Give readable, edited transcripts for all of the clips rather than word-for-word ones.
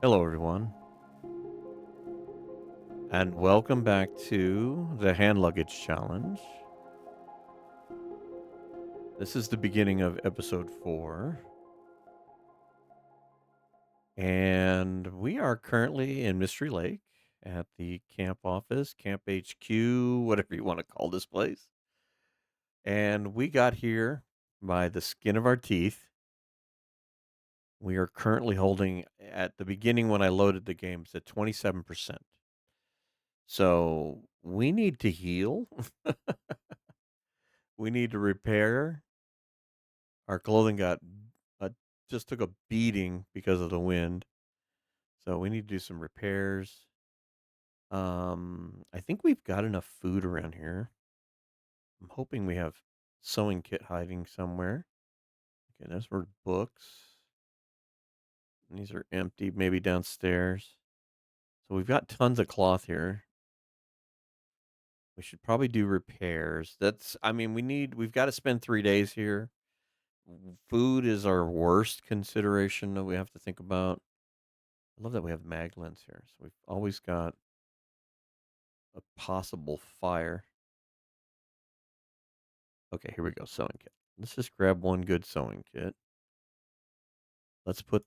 Hello, everyone, and welcome back to the Hand Luggage Challenge. This is the beginning of episode 4, and we are currently in Mystery Lake at the camp office, Camp HQ, whatever you want to call this place. And we got here by the skin of our teeth. We are currently holding, at the beginning when I loaded the games, at 27%. So we need to heal. We need to repair. Our clothing got uh, just took a beating because of the wind, so we need to do some repairs. I think we've got enough food around here. I'm hoping we have sewing kit hiding somewhere. Okay, those were books. And these are empty, maybe downstairs. So we've got tons of cloth here. We should probably do repairs. I mean, we've got to spend 3 days here. Food is our worst consideration that we have to think about. I love that we have maglens here. So we've always got a possible fire. Okay, here we go. Sewing kit. Let's just grab one good sewing kit. Let's put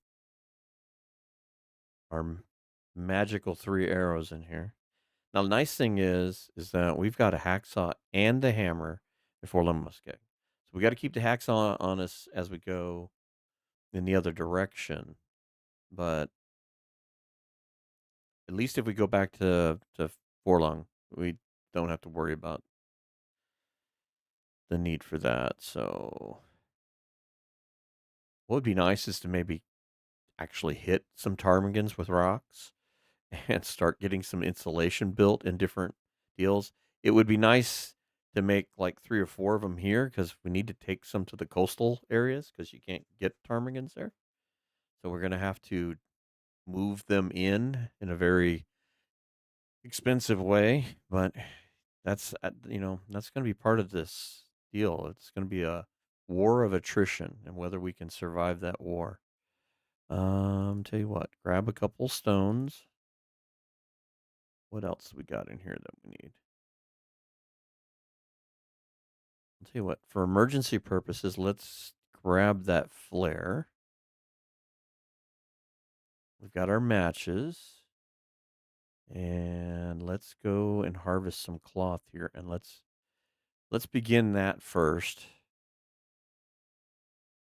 our magical 3 arrows in here. Now, the nice thing is that we've got a hacksaw and a hammer before lemon muskeg. So we got to keep the hacksaw on us as we go in the other direction. But at least if we go back to Forlong, we don't have to worry about the need for that. So what would be nice is to maybe actually hit some ptarmigans with rocks and start getting some insulation built in different deals. It would be nice to make like 3 or 4 of them here because we need to take some to the coastal areas because you can't get ptarmigans there. So we're going to have to move them in a very expensive way, but that's going to be part of this deal. It's going to be a war of attrition and whether we can survive that war. Tell you what, grab a couple stones. What else we got in here that we need? I'll tell you what, for emergency purposes, let's grab that flare. We've got our matches. And let's go and harvest some cloth here and let's begin that first.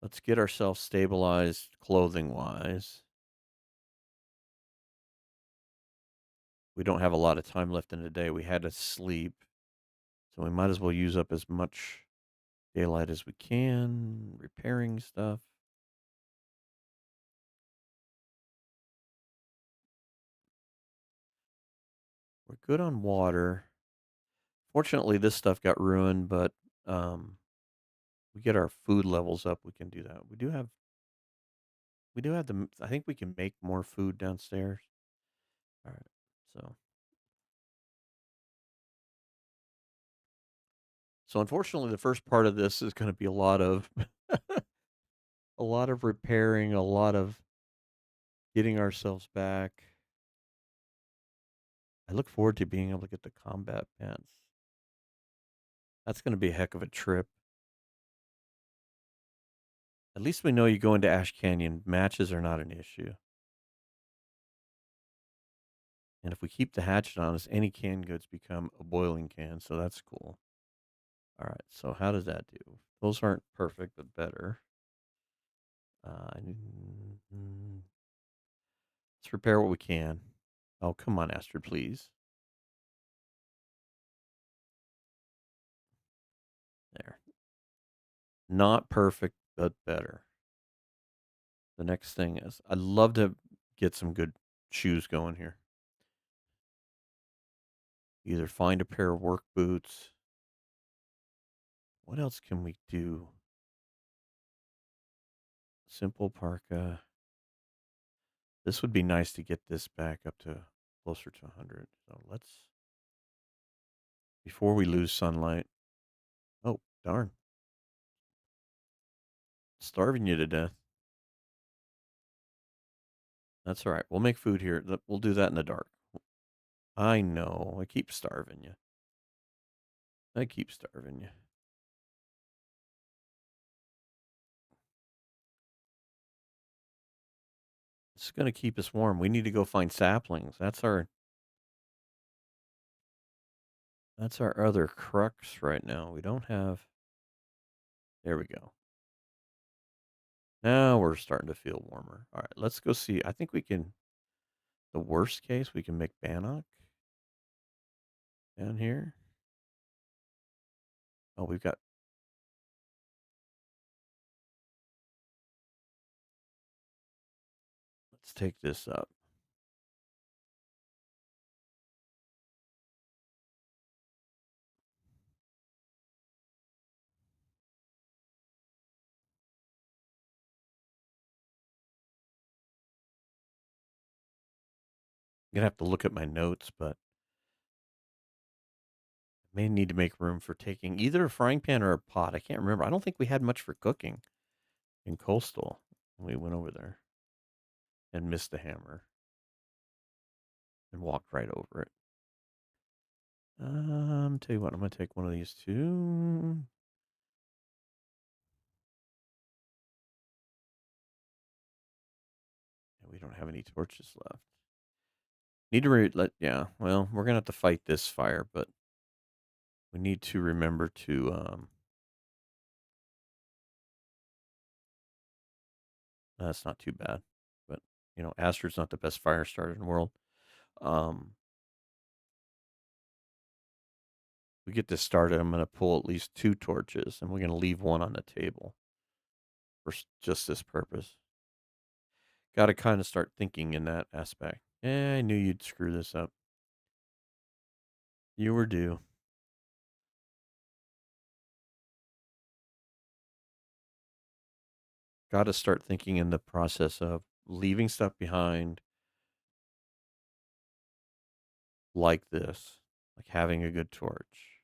Let's get ourselves stabilized clothing wise. We don't have a lot of time left in the day. We had to sleep. So we might as well use up as much daylight as we can, repairing stuff. We're good on water. Fortunately, this stuff got ruined, but we get our food levels up. We can do that. We do have the. I think we can make more food downstairs. All right, so unfortunately, the first part of this is going to be a lot of a lot of repairing, a lot of getting ourselves back. I look forward to being able to get the combat pants. That's going to be a heck of a trip. At least we know you go into Ash Canyon, matches are not an issue. And if we keep the hatchet on us, any canned goods become a boiling can, so that's cool. All right, so how does that do? Those aren't perfect, but better. Let's repair what we can. Oh, come on, Astrid, please. There. Not perfect, but better. The next thing is, I'd love to get some good shoes going here. Either find a pair of work boots. What else can we do? Simple parka. This would be nice to get this back up to closer to 100. So before we lose sunlight. Oh, darn. Starving you to death. That's all right. We'll make food here. We'll do that in the dark. I know. I keep starving you. I keep starving you. It's going to keep us warm. We need to go find saplings. That's our other crux right now. We don't have. There we go. Now we're starting to feel warmer. All right, let's go see. I think we can. The worst case, we can make bannock down here. Oh, we've got. Let's take this up. I'm gonna have to look at my notes, but I may need to make room for taking either a frying pan or a pot. I can't remember. I don't think we had much for cooking in Coastal when we went over there and missed the hammer and walked right over it. Tell you what, I'm gonna take one of these two. And we don't have any torches left. Need to yeah. Well, we're gonna have to fight this fire, but we need to remember to That's not too bad, but Astrid's not the best fire starter in the world. Um, we get this started. I'm gonna pull at least 2 torches, and we're gonna leave one on the table for just this purpose. Got to kind of start thinking in that aspect. I knew you'd screw this up. You were due. Got to start thinking in the process of leaving stuff behind like this, like having a good torch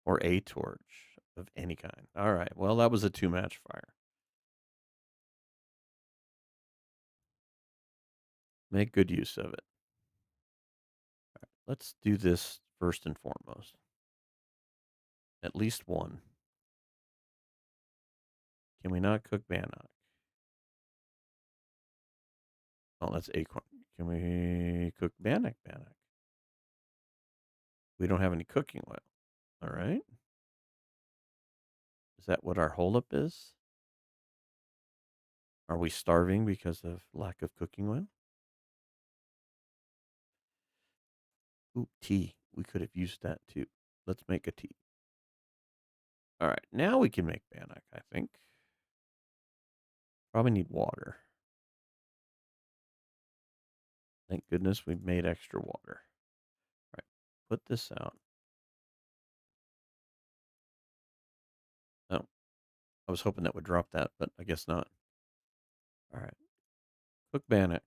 or a torch of any kind. All right. Well, that was a 2-match fire. Make good use of it. Let's do this first and foremost. At least one. Can we not cook bannock? Oh, that's acorn. Can we cook bannock? We don't have any cooking oil. All right. Is that what our holdup is? Are we starving because of lack of cooking oil? Ooh, tea. We could have used that too. Let's make a tea. All right. Now we can make bannock, I think. Probably need water. Thank goodness we made extra water. All right. Put this out. Oh, I was hoping that would drop that, but I guess not. All right. Cook bannock.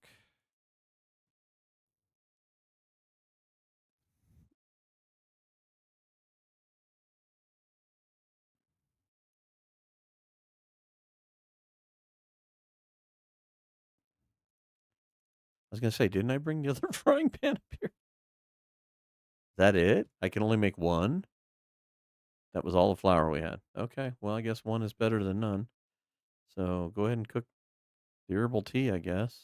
I was going to say, didn't I bring the other frying pan up here? Is that it? I can only make one? That was all the flour we had. Okay, well, I guess one is better than none. So go ahead and cook the herbal tea, I guess.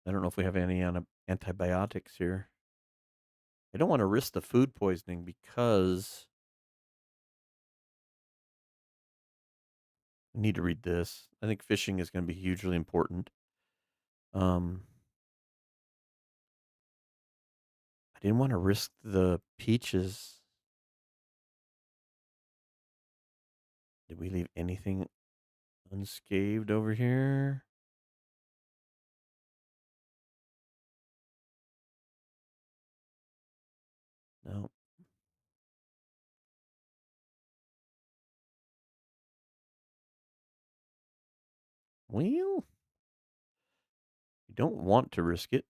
I don't know if we have any antibiotics here. I don't want to risk the food poisoning because I need to read this. I think fishing is going to be hugely important. I didn't want to risk the peaches. Did we leave anything unscathed over here? No. Well, you don't want to risk it.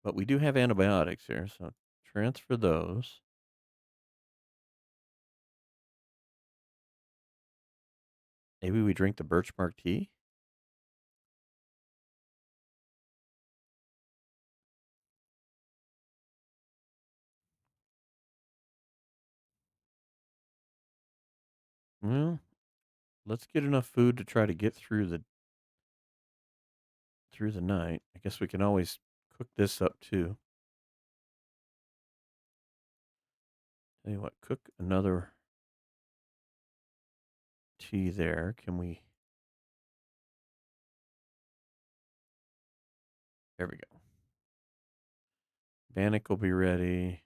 But we do have antibiotics here, so transfer those. Maybe we drink the birch bark tea? Well, let's get enough food to try to get through the night. I guess we can always cook this up too. Tell you what, cook another tea there. Can we? There we go. Bannock will be ready.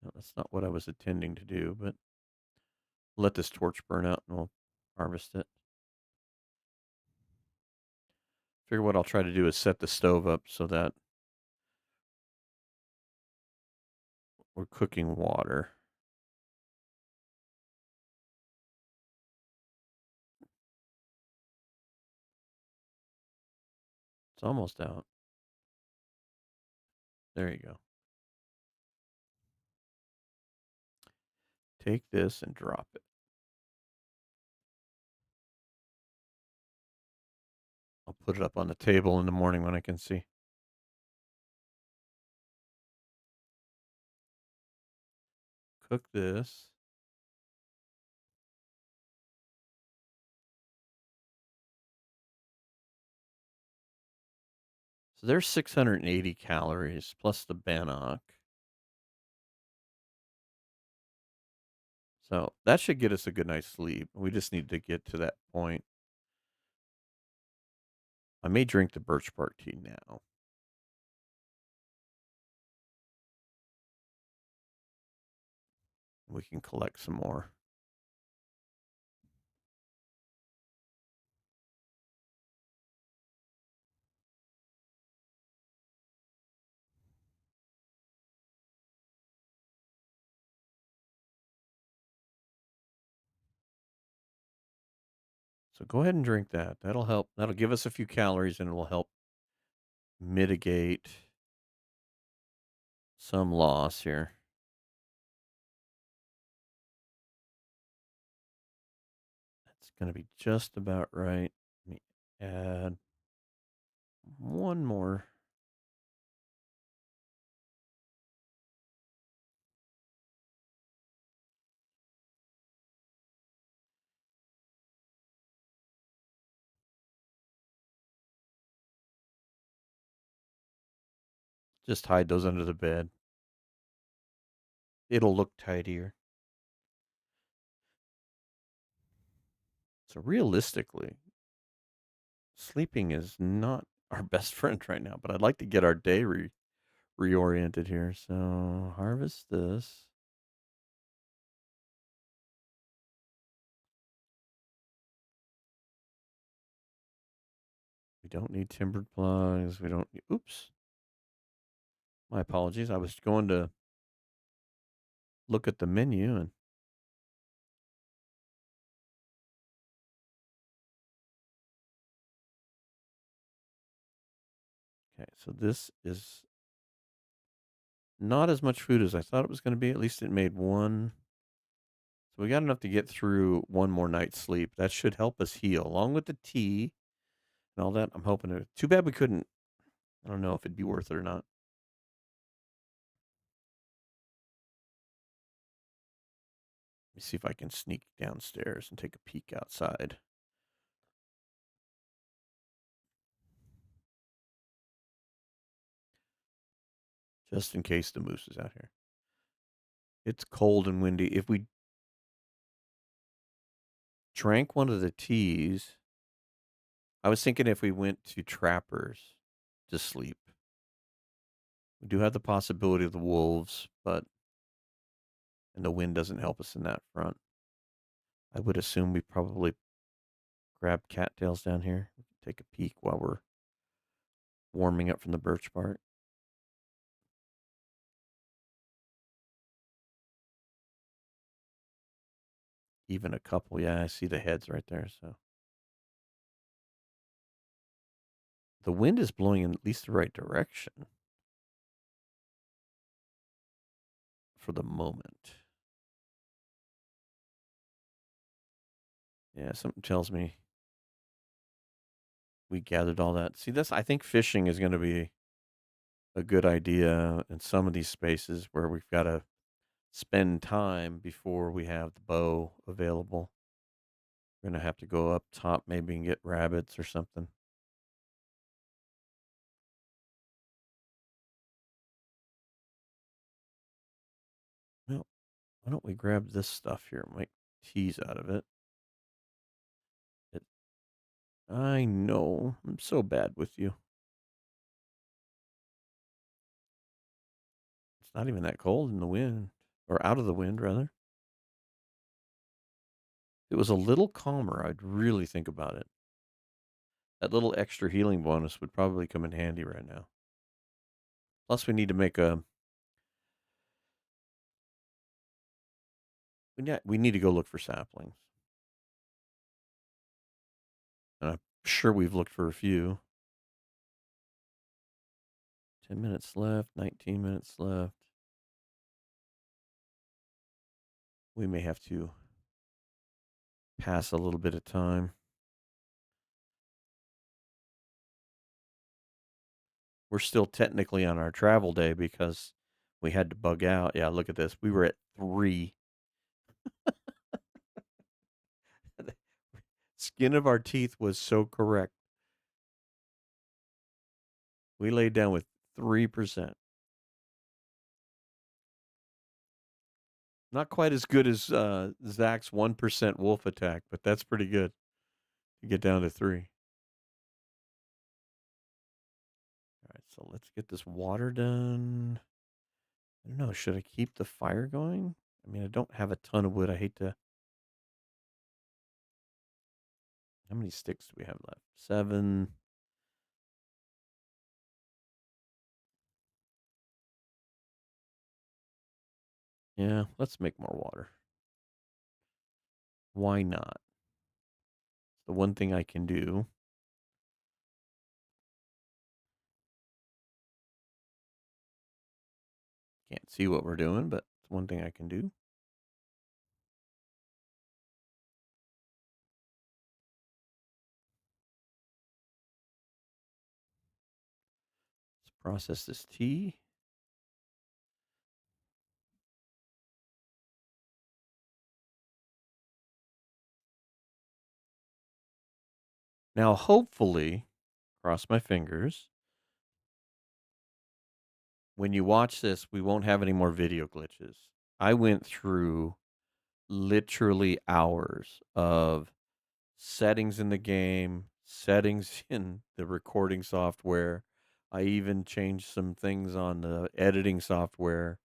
No, that's not what I was intending to do, but let this torch burn out and we'll harvest it. Figure what I'll try to do is set the stove up so that we're cooking water. It's almost out. There you go. Take this and drop it. I'll put it up on the table in the morning when I can see. Cook this. So there's 680 calories plus the bannock. So that should get us a good night's sleep. We just need to get to that point. I may drink the birch bark tea now. We can collect some more. So go ahead and drink that. That'll help. That'll give us a few calories and it will help mitigate some loss here. That's going to be just about right. Let me add one more. Just hide those under the bed. It'll look tidier. So realistically, sleeping is not our best friend right now, but I'd like to get our day reoriented here. So harvest this. We don't need timbered plugs. We don't. Oops. My apologies. I was going to look at the menu and. Okay, so this is not as much food as I thought it was going to be. At least it made one. So we got enough to get through one more night's sleep. That should help us heal, along with the tea and all that. I'm hoping to. Too bad we couldn't. I don't know if it'd be worth it or not. Let me see if I can sneak downstairs and take a peek outside. Just in case the moose is out here. It's cold and windy. If we drank one of the teas, I was thinking if we went to Trappers to sleep. We do have the possibility of the wolves, but and the wind doesn't help us in that front. I would assume we probably grab cattails down here. We can take a peek while we're warming up from the birch bark. Even a couple, yeah, I see the heads right there. So The wind is blowing in at least the right direction for the moment. Yeah, something tells me we gathered all that. See, that's I think fishing is going to be a good idea in some of these spaces where we've got to spend time before we have the bow available. We're going to have to go up top maybe and get rabbits or something. Well, why don't we grab this stuff here and make teas out of it? it I know. I'm so bad with you. It's not even that cold in the wind, or out of the wind, rather. If it was a little calmer, I'd really think about it. That little extra healing bonus would probably come in handy right now. Plus, we need to make a. We need to go look for saplings. And I'm sure we've looked for a few. 10 minutes left, 19 minutes left. We may have to pass a little bit of time. We're still technically on our travel day because we had to bug out. Yeah, look at this. We were at 3. The skin of our teeth was so correct. We laid down with 3%. Not quite as good as Zach's 1% wolf attack, but that's pretty good to get down to 3. All right, so let's get this water done. I don't know. Should I keep the fire going? I mean, I don't have a ton of wood. I hate to. How many sticks do we have left? 7. Yeah, let's make more water. Why not? It's the one thing I can do. Can't see what we're doing, but it's one thing I can do. Let's process this tea. Now, hopefully, cross my fingers, when you watch this, we won't have any more video glitches. I went through literally hours of settings in the game, settings in the recording software. I even changed some things on the editing software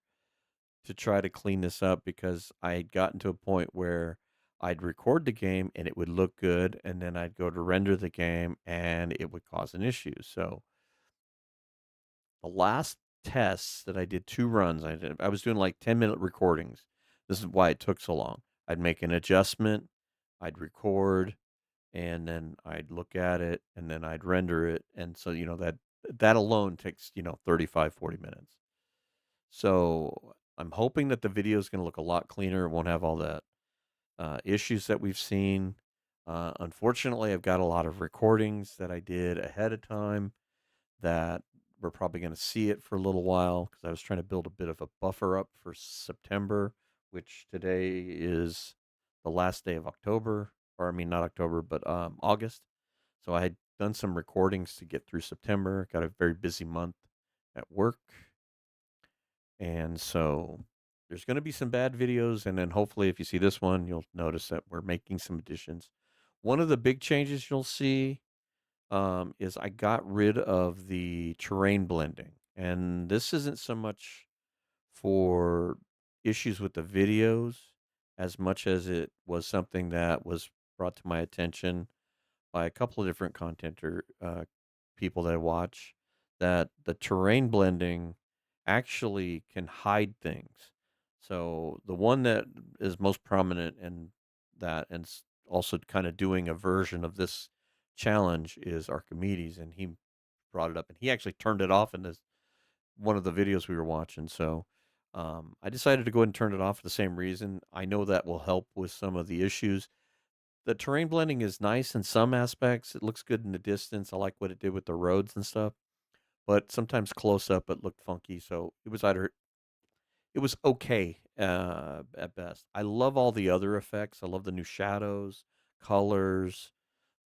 to try to clean this up because I had gotten to a point where I'd record the game and it would look good, and then I'd go to render the game and it would cause an issue. So the last tests that I did 2 runs, I was doing like 10-minute recordings. This is why it took so long. I'd make an adjustment, I'd record, and then I'd look at it, and then I'd render it, and so, that alone takes, 35, 40 minutes. So, I'm hoping that the video is gonna look a lot cleaner, it won't have all the, issues that we've seen. Unfortunately, I've got a lot of recordings that I did ahead of time that we're probably going to see it for a little while because I was trying to build a bit of a buffer up for September, which today is the last day of October, or I mean, not October, but August. So I had done some recordings to get through September, got a very busy month at work. And so there's going to be some bad videos. And then hopefully, if you see this one, you'll notice that we're making some additions. One of the big changes you'll see is I got rid of the terrain blending. And this isn't so much for issues with the videos as much as it was something that was brought to my attention by a couple of different people that I watch, that the terrain blending actually can hide things. So the one that is most prominent in that, and also kind of doing a version of this challenge, is Archimedes, and he brought it up, and he actually turned it off in this one of the videos we were watching. So I decided to go ahead and turn it off for the same reason. I know that will help with some of the issues. The terrain blending is nice in some aspects. It looks good in the distance. I like what it did with the roads and stuff. But sometimes close up, it looked funky. So it was okay at best. I love all the other effects. I love the new shadows, colors.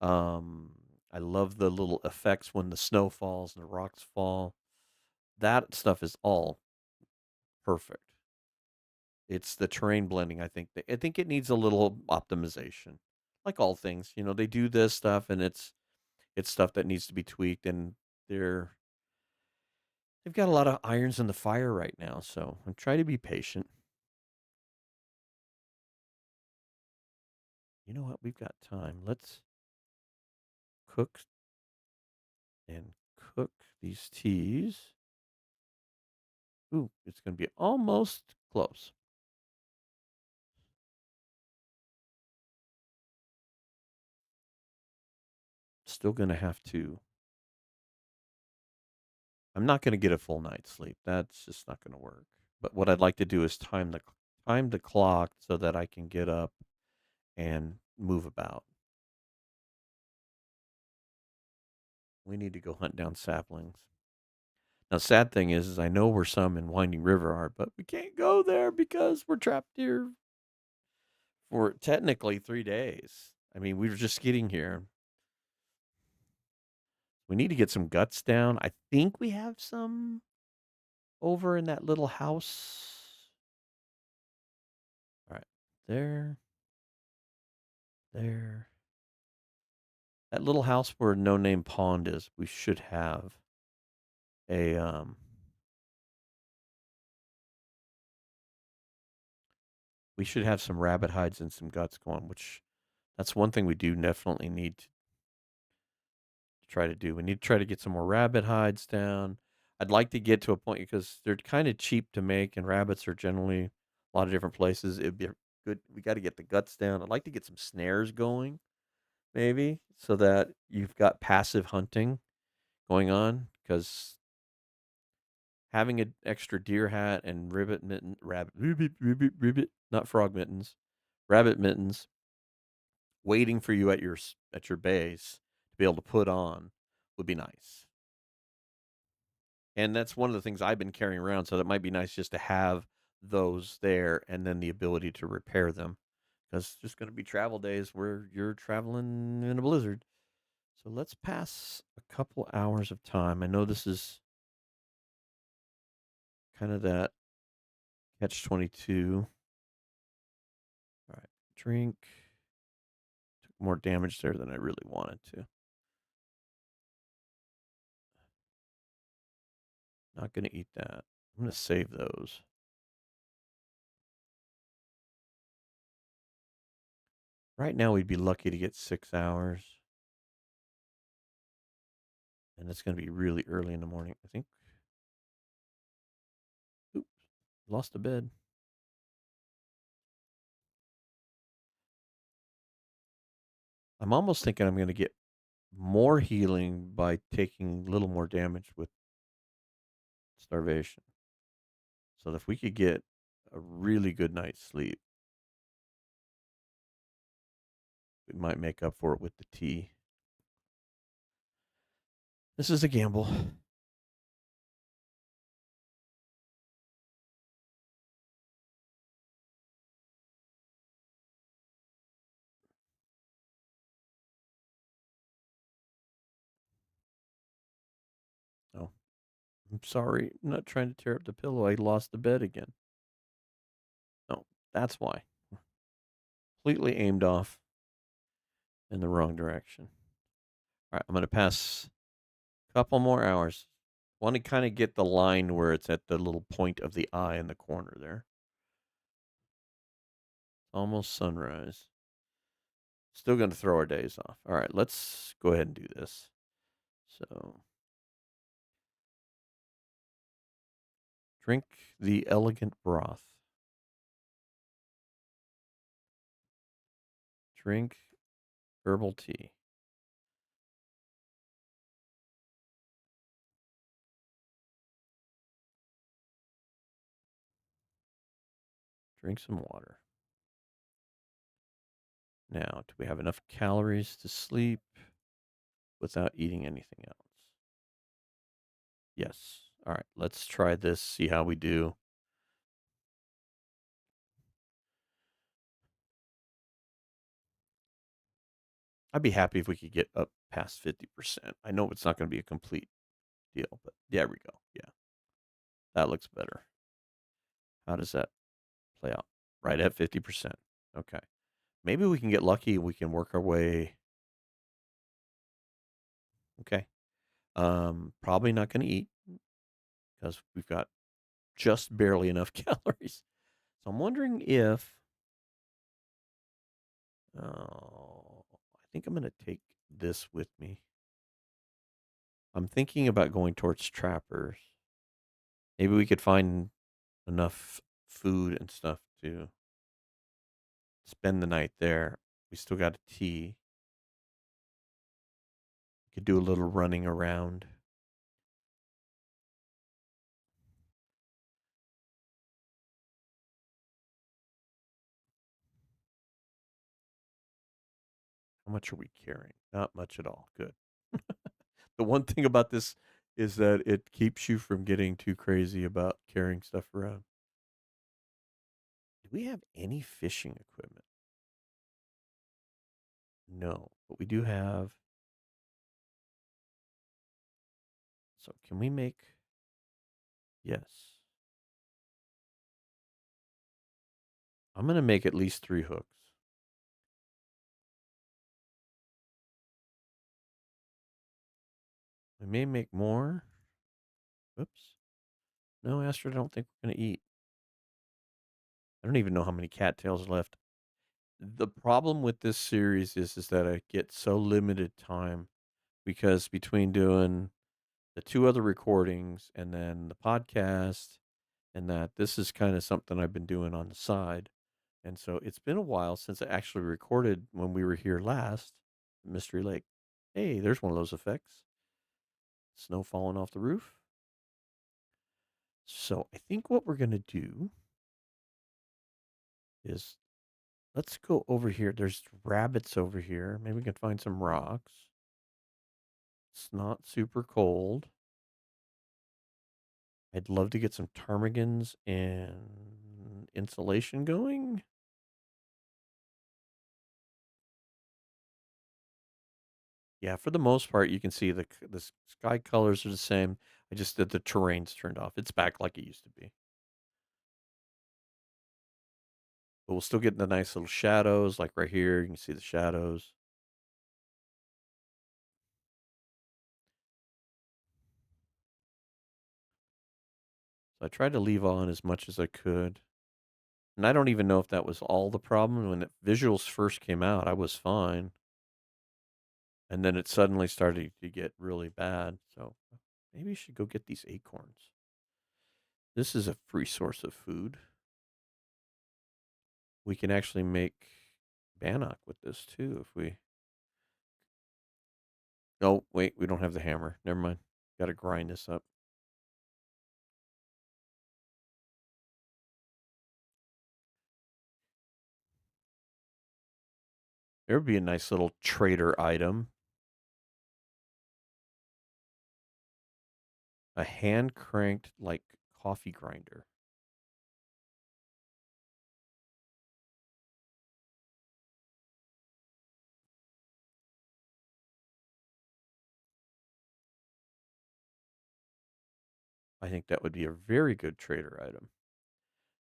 Um, I love the little effects when the snow falls and the rocks fall. That stuff is all perfect. It's the terrain blending. I think it needs a little optimization, like all things. You know, they do this stuff, and it's stuff that needs to be tweaked, and they're they've got a lot of irons in the fire right now. So I'm trying to be patient. You know what? We've got time. Let's cook and cook these teas. Ooh, it's going to be almost close. Still going to have to. I'm not going to get a full night's sleep. That's just not going to work. But what I'd like to do is time the clock so that I can get up and move about. We need to go hunt down saplings. Now, sad thing is I know where some in Winding River are, but we can't go there because we're trapped here for technically 3 days. I mean, we were just getting here. We need to get some guts down. I think we have some over in that little house. All right, there, there. That little house where No Name Pond is, we should have a we should have some rabbit hides and some guts going, which that's one thing we do definitely need to try to do. We need to try to get some more rabbit hides down. I'd like to get to a point because they're kind of cheap to make, and rabbits are generally a lot of different places. It'd be good. We got to get the guts down. I'd like to get some snares going, maybe, so that you've got passive hunting going on. Because having an extra deer hat and ribbit, not frog mittens, rabbit mittens, waiting for you at your base to be able to put on would be nice. And that's one of the things I've been carrying around, so that might be nice just to have those there and then the ability to repair them. Because it's just going to be travel days where you're traveling in a blizzard. So let's pass a couple hours of time. I know this is kind of that catch 22. All right, drink. Took more damage there than I really wanted to. Not going to eat that. I'm going to save those. Right now, we'd be lucky to get 6 hours. And it's going to be really early in the morning. I think. Oops, lost a bed. I'm almost thinking I'm going to get more healing by taking a little more damage with starvation. So if we could get a really good night's sleep, we might make up for it with the tea. This is a gamble. Oh, I'm sorry. I'm not trying to tear up the pillow. I lost the bed again. No, that's why. Completely aimed off in the wrong direction. All right, I'm going to pass a couple more hours. Want to kind of get the line where it's at the little point of the eye in the corner there. Almost sunrise. Still going to throw our days off. All right, let's go ahead and do this. So, drink the elegant broth. Drink herbal tea. Drink some water. Now, do we have enough calories to sleep without eating anything else? Yes. All right, let's try this, see how we do. I'd be happy if we could get up past 50%. I know it's not going to be a complete deal, but there we go. Yeah, that looks better. How does that play out? Right at 50%. Okay. Maybe we can get lucky and we can work our way. Okay. Probably not going to eat because we've got just barely enough calories. So I'm wondering if, I think I'm going to take this with me. I'm thinking about going towards Trappers. Maybe we could find enough food and stuff to spend the night there. We still got a tea. We could do a little running around. How much are we carrying? Not much at all. Good. The one thing about this is that it keeps you from getting too crazy about carrying stuff around. Do we have any fishing equipment? No, but we do have. So can we make? Yes. I'm gonna make at least 3 hooks. We may make more. Oops. No, Astrid, I don't think we're gonna eat. I don't even know how many cattails left. The problem with this series is that I get so limited time because between doing the 2 other recordings and then the podcast and that this is kind of something I've been doing on the side. And so it's been a while since I actually recorded when we were here last, Mystery Lake. Hey, there's one of those effects. Snow falling off the roof. So I think what we're going to do is let's go over here. There's rabbits over here. Maybe we can find some rocks. It's not super cold. I'd love to get some ptarmigans and insulation going. Yeah, for the most part, you can see the sky colors are the same. I just did the terrain's turned off. It's back like it used to be. But we'll still get the nice little shadows, like right here. You can see the shadows. So I tried to leave on as much as I could. And I don't even know if that was all the problem. When the visuals first came out, I was fine. And then it suddenly started to get really bad. So maybe I should go get these acorns. This is a free source of food. We can actually make bannock with this too if we. Oh, wait, we don't have the hammer. Never mind. Got to grind this up. There would be a nice little trader item. A hand cranked like coffee grinder. I think that would be a very good trader item.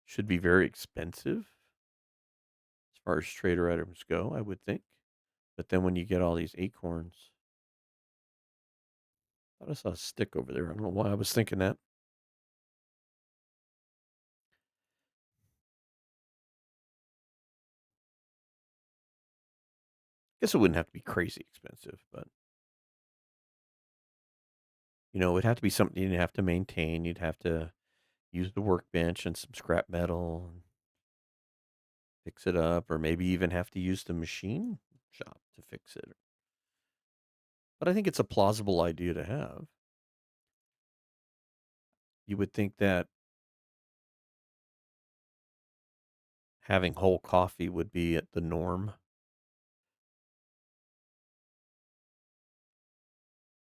Should be very expensive as far as trader items go, I would think. But then when you get all these acorns, I thought I saw a stick over there. I don't know why I was thinking that. Guess it wouldn't have to be crazy expensive, but it'd have to be something you'd have to maintain. You'd have to use the workbench and some scrap metal and fix it up, or maybe even have to use the machine shop to fix it. But I think it's a plausible idea to have. You would think that having whole coffee would be at the norm.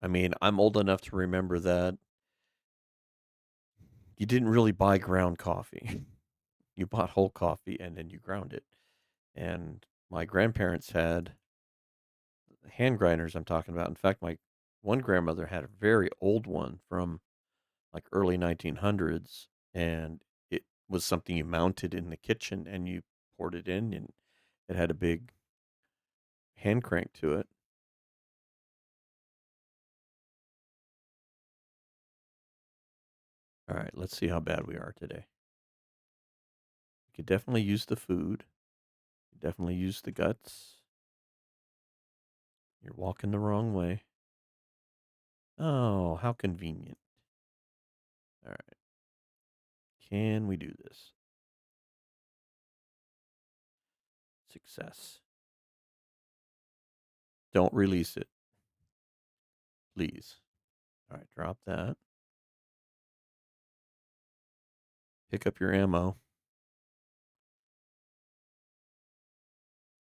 I mean, I'm old enough to remember that you didn't really buy ground coffee. You bought whole coffee and then you ground it. And my grandparents had hand grinders I'm talking about. In fact, my one grandmother had a very old one from like early 1900s, and it was something you mounted in the kitchen and you poured it in, and it had a big hand crank to it. All right, let's see how bad we are today. You could definitely use the food. You definitely use the guts. You're walking the wrong way. Oh, how convenient. All right. Can we do this? Success. Don't release it, please. All right, drop that. Pick up your ammo.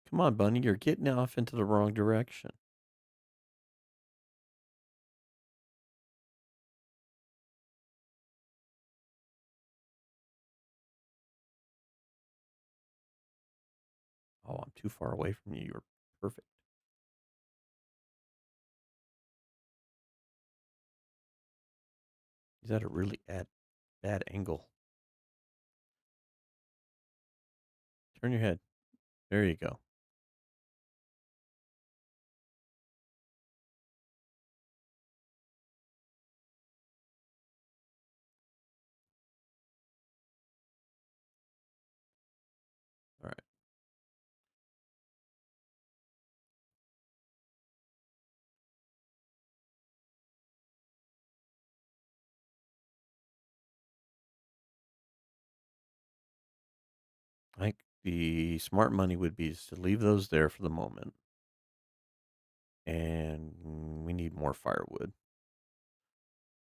Come on, Bunny. You're getting off into the wrong direction. Oh, I'm too far away from you. You're perfect. He's at a really bad angle. Turn your head. There you go. All right. I think the smart money would be to leave those there for the moment. And we need more firewood.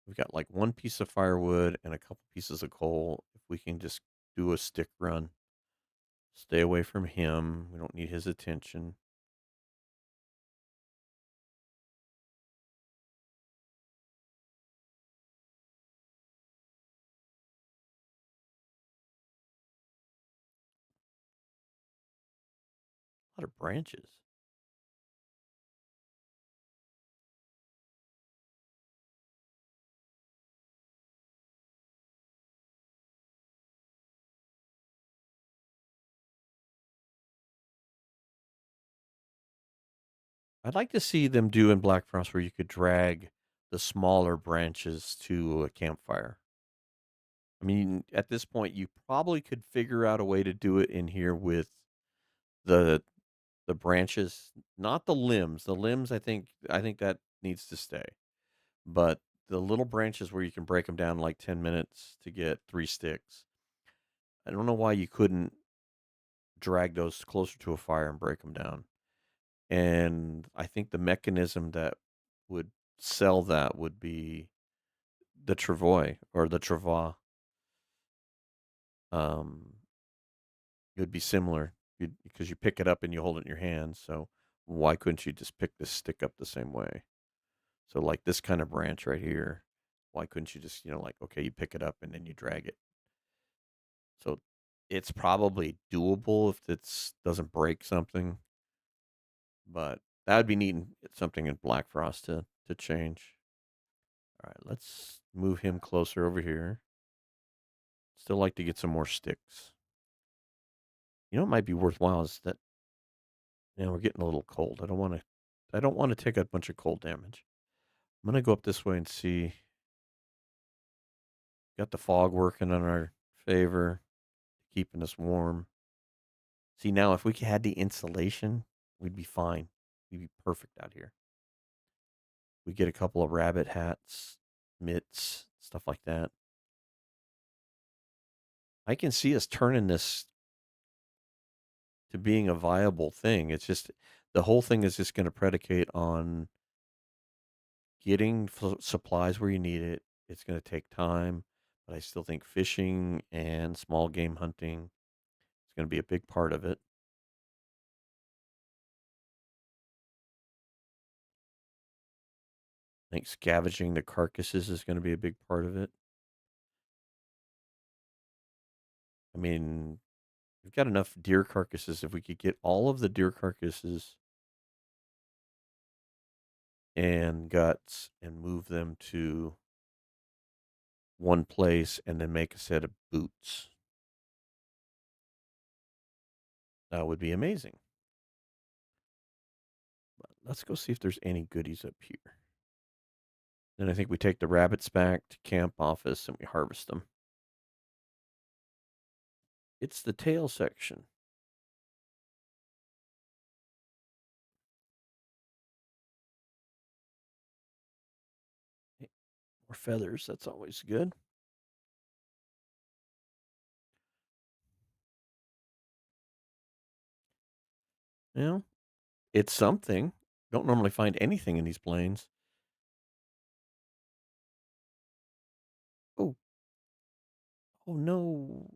We've got like one piece of firewood and a couple pieces of coal. If we can just do a stick run, stay away from him. We don't need his attention. A lot of branches. I'd like to see them do in Black Frost where you could drag the smaller branches to a campfire. I mean, at this point, you probably could figure out a way to do it in here with the the branches, not the limbs. The limbs, I think that needs to stay. But the little branches where you can break them down in like 10 minutes to get 3 sticks. I don't know why you couldn't drag those closer to a fire and break them down. And I think the mechanism that would sell that would be the travois or the travois. Um, it would be similar because you pick it up and you hold it in your hand. So why couldn't you just pick this stick up the same way? So like this kind of branch right here, why couldn't you just like okay, you pick it up and then you drag it? So it's probably doable if it doesn't break something, but that would be neat. Something in Black Frost to change. All right, let's move him closer over here. Still like to get some more sticks. You know, it might be worthwhile is that we're getting a little cold. I don't want to take a bunch of cold damage. I'm gonna go up this way and see. Got the fog working in our favor, keeping us warm. See now, if we had the insulation, we'd be fine. We'd be perfect out here. We get a couple of rabbit hats, mitts, stuff like that. I can see us turning this to being a viable thing. It's just the whole thing is just going to predicate on getting supplies where you need it. It's going to take time, but I still think fishing and small game hunting It's going to be a big part of it. I think scavenging the carcasses is going to be a big part of it. I mean, we've got enough deer carcasses. If we could get all of the deer carcasses and guts and move them to one place and then make a set of boots, that would be amazing. But let's go see if there's any goodies up here. Then I think we take the rabbits back to camp office and we harvest them. It's the tail section. Hey, more feathers. That's always good. Yeah, it's something. Don't normally find anything in these plains. Oh, oh no.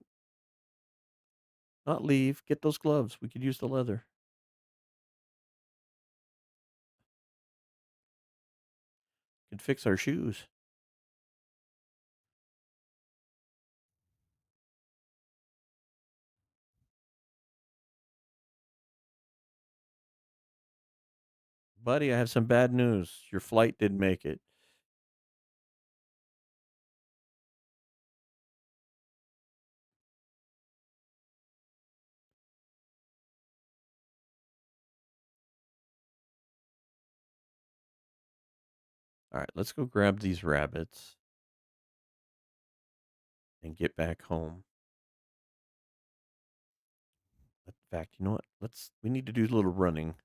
Not leave. Get those gloves. We could use the leather. Could fix our shoes. Buddy, I have some bad news. Your flight didn't make it. All right, let's go grab these rabbits and get back home. In fact, you know what? We need to do a little running.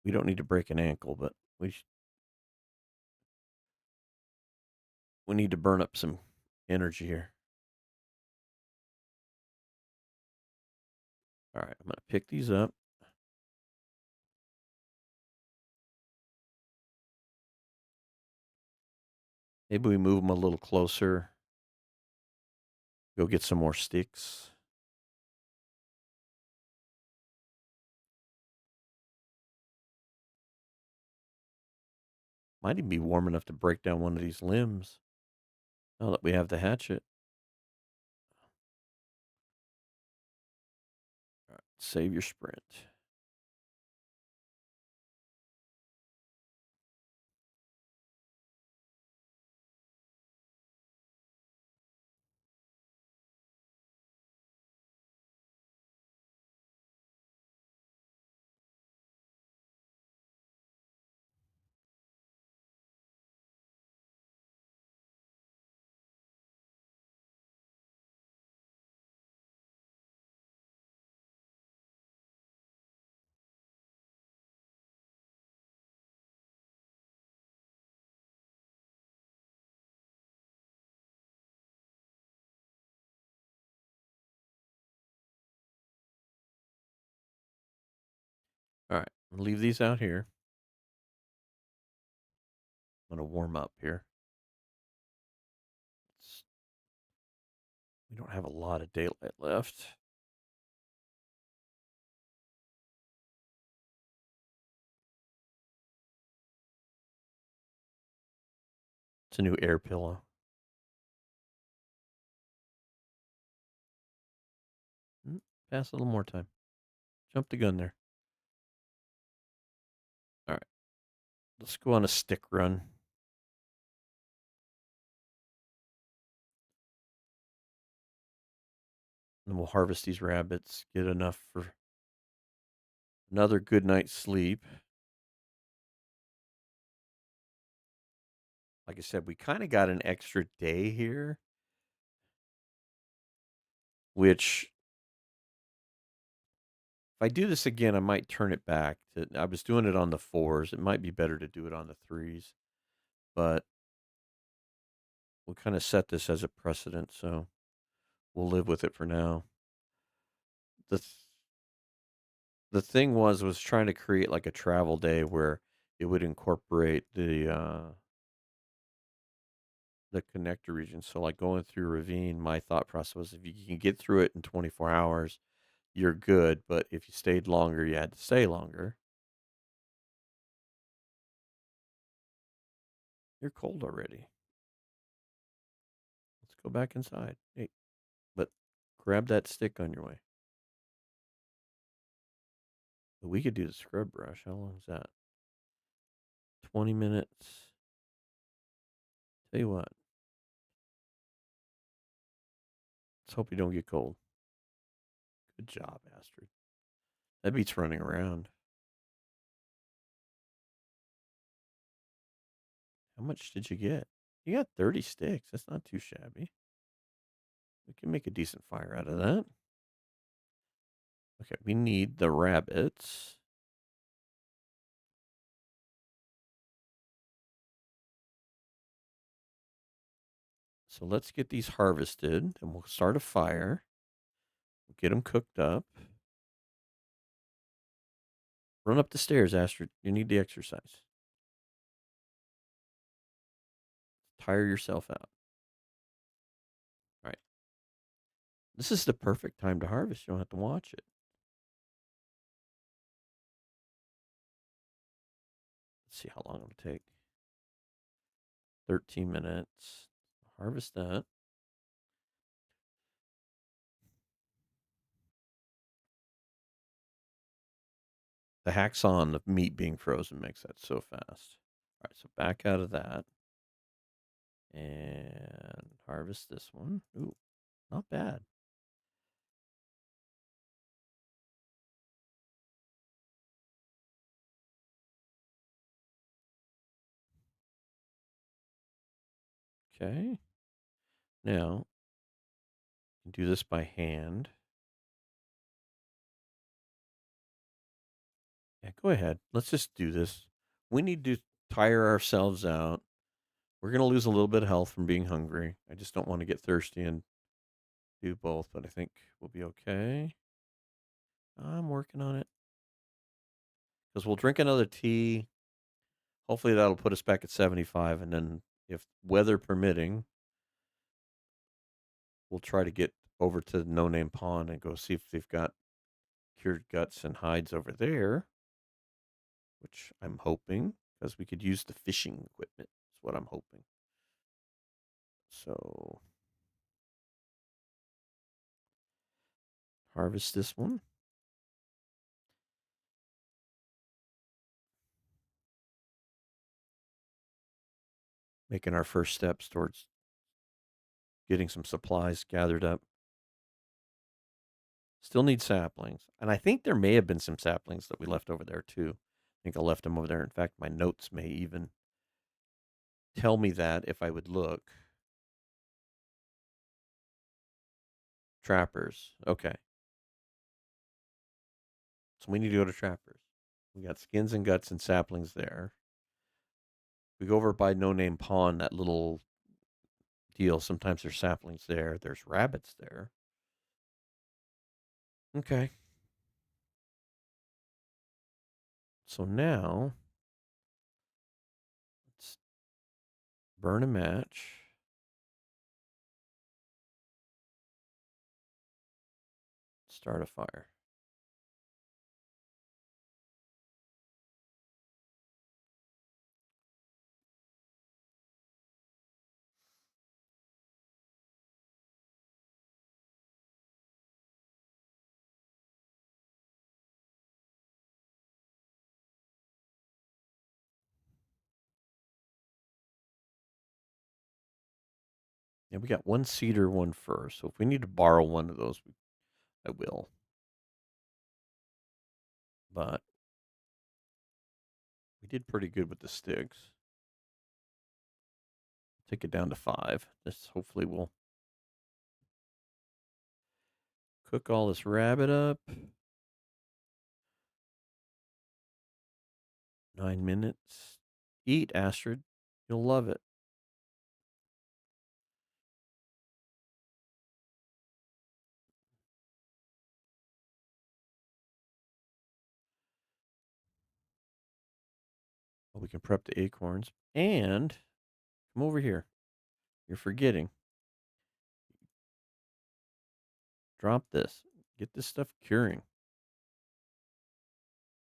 We don't need to break an ankle, but we need to burn up some energy here. All right, I'm going to pick these up. Maybe we move them a little closer. Go get some more sticks. Might even be warm enough to break down one of these limbs now that we have the hatchet. All right, save your sprint. All right, I'm gonna leave these out here. I'm gonna warm up here. We don't have a lot of daylight left. It's a new air pillow. Pass a little more time. Jump the gun there. All right, let's go on a stick run. And we'll harvest these rabbits, get enough for another good night's sleep. Like I said, we kind of got an extra day here, which if I do this again, I might turn it back. I was doing it on the fours. It might be better to do it on the threes, but we'll kind of set this as a precedent, so we'll live with it for now. The The thing was trying to create like a travel day where it would incorporate the connector region. So like going through Ravine, my thought process was if you can get through it in 24 hours, you're good. But if you stayed longer, you had to stay longer. You're cold already. Let's go back inside. Hey, but grab that stick on your way. But we could do the scrub brush. How long is that? 20 minutes. Tell you what, let's hope you don't get cold. Good job, Astrid. That beats running around. How much did you get? You got 30 sticks. That's not too shabby. We can make a decent fire out of that. Okay, we need the rabbits. So let's get these harvested and we'll start a fire. We'll get them cooked up. Run up the stairs, Astrid. You need the exercise. Tire yourself out. All right. This is the perfect time to harvest. You don't have to watch it. Let's see how long it'll take. 13 minutes. Harvest that. The hacksaw on the meat being frozen makes that so fast. All right, so back out of that. And harvest this one. Ooh, not bad. Okay. Now, do this by hand. Yeah, go ahead. Let's just do this. We need to tire ourselves out. We're going to lose a little bit of health from being hungry. I just don't want to get thirsty and do both, but I think we'll be okay. I'm working on it. Because we'll drink another tea. Hopefully, that'll put us back at 75. And then, if weather permitting, we'll try to get over to No Name Pond and go see if they've got cured guts and hides over there, which I'm hoping, because we could use the fishing equipment. Is what I'm hoping. So harvest this one. Making our first steps towards getting some supplies gathered up. Still need saplings. And I think there may have been some saplings that we left over there too. I think I left them over there. In fact, my notes may even tell me that if I would look. Trappers. Okay. So we need to go to Trappers. We got skins and guts and saplings there. We go over by No Name Pond, that little deal. Sometimes there's saplings there. There's rabbits there. Okay. So now let's burn a match. Start a fire. Yeah, we got one cedar one first. So if we need to borrow one of those, I will. But we did pretty good with the sticks. Take it down to 5. This hopefully will cook all this rabbit up. 9 minutes. Eat, Astrid. You'll love it. We can prep the acorns. And come over here. You're forgetting. Drop this. Get this stuff curing.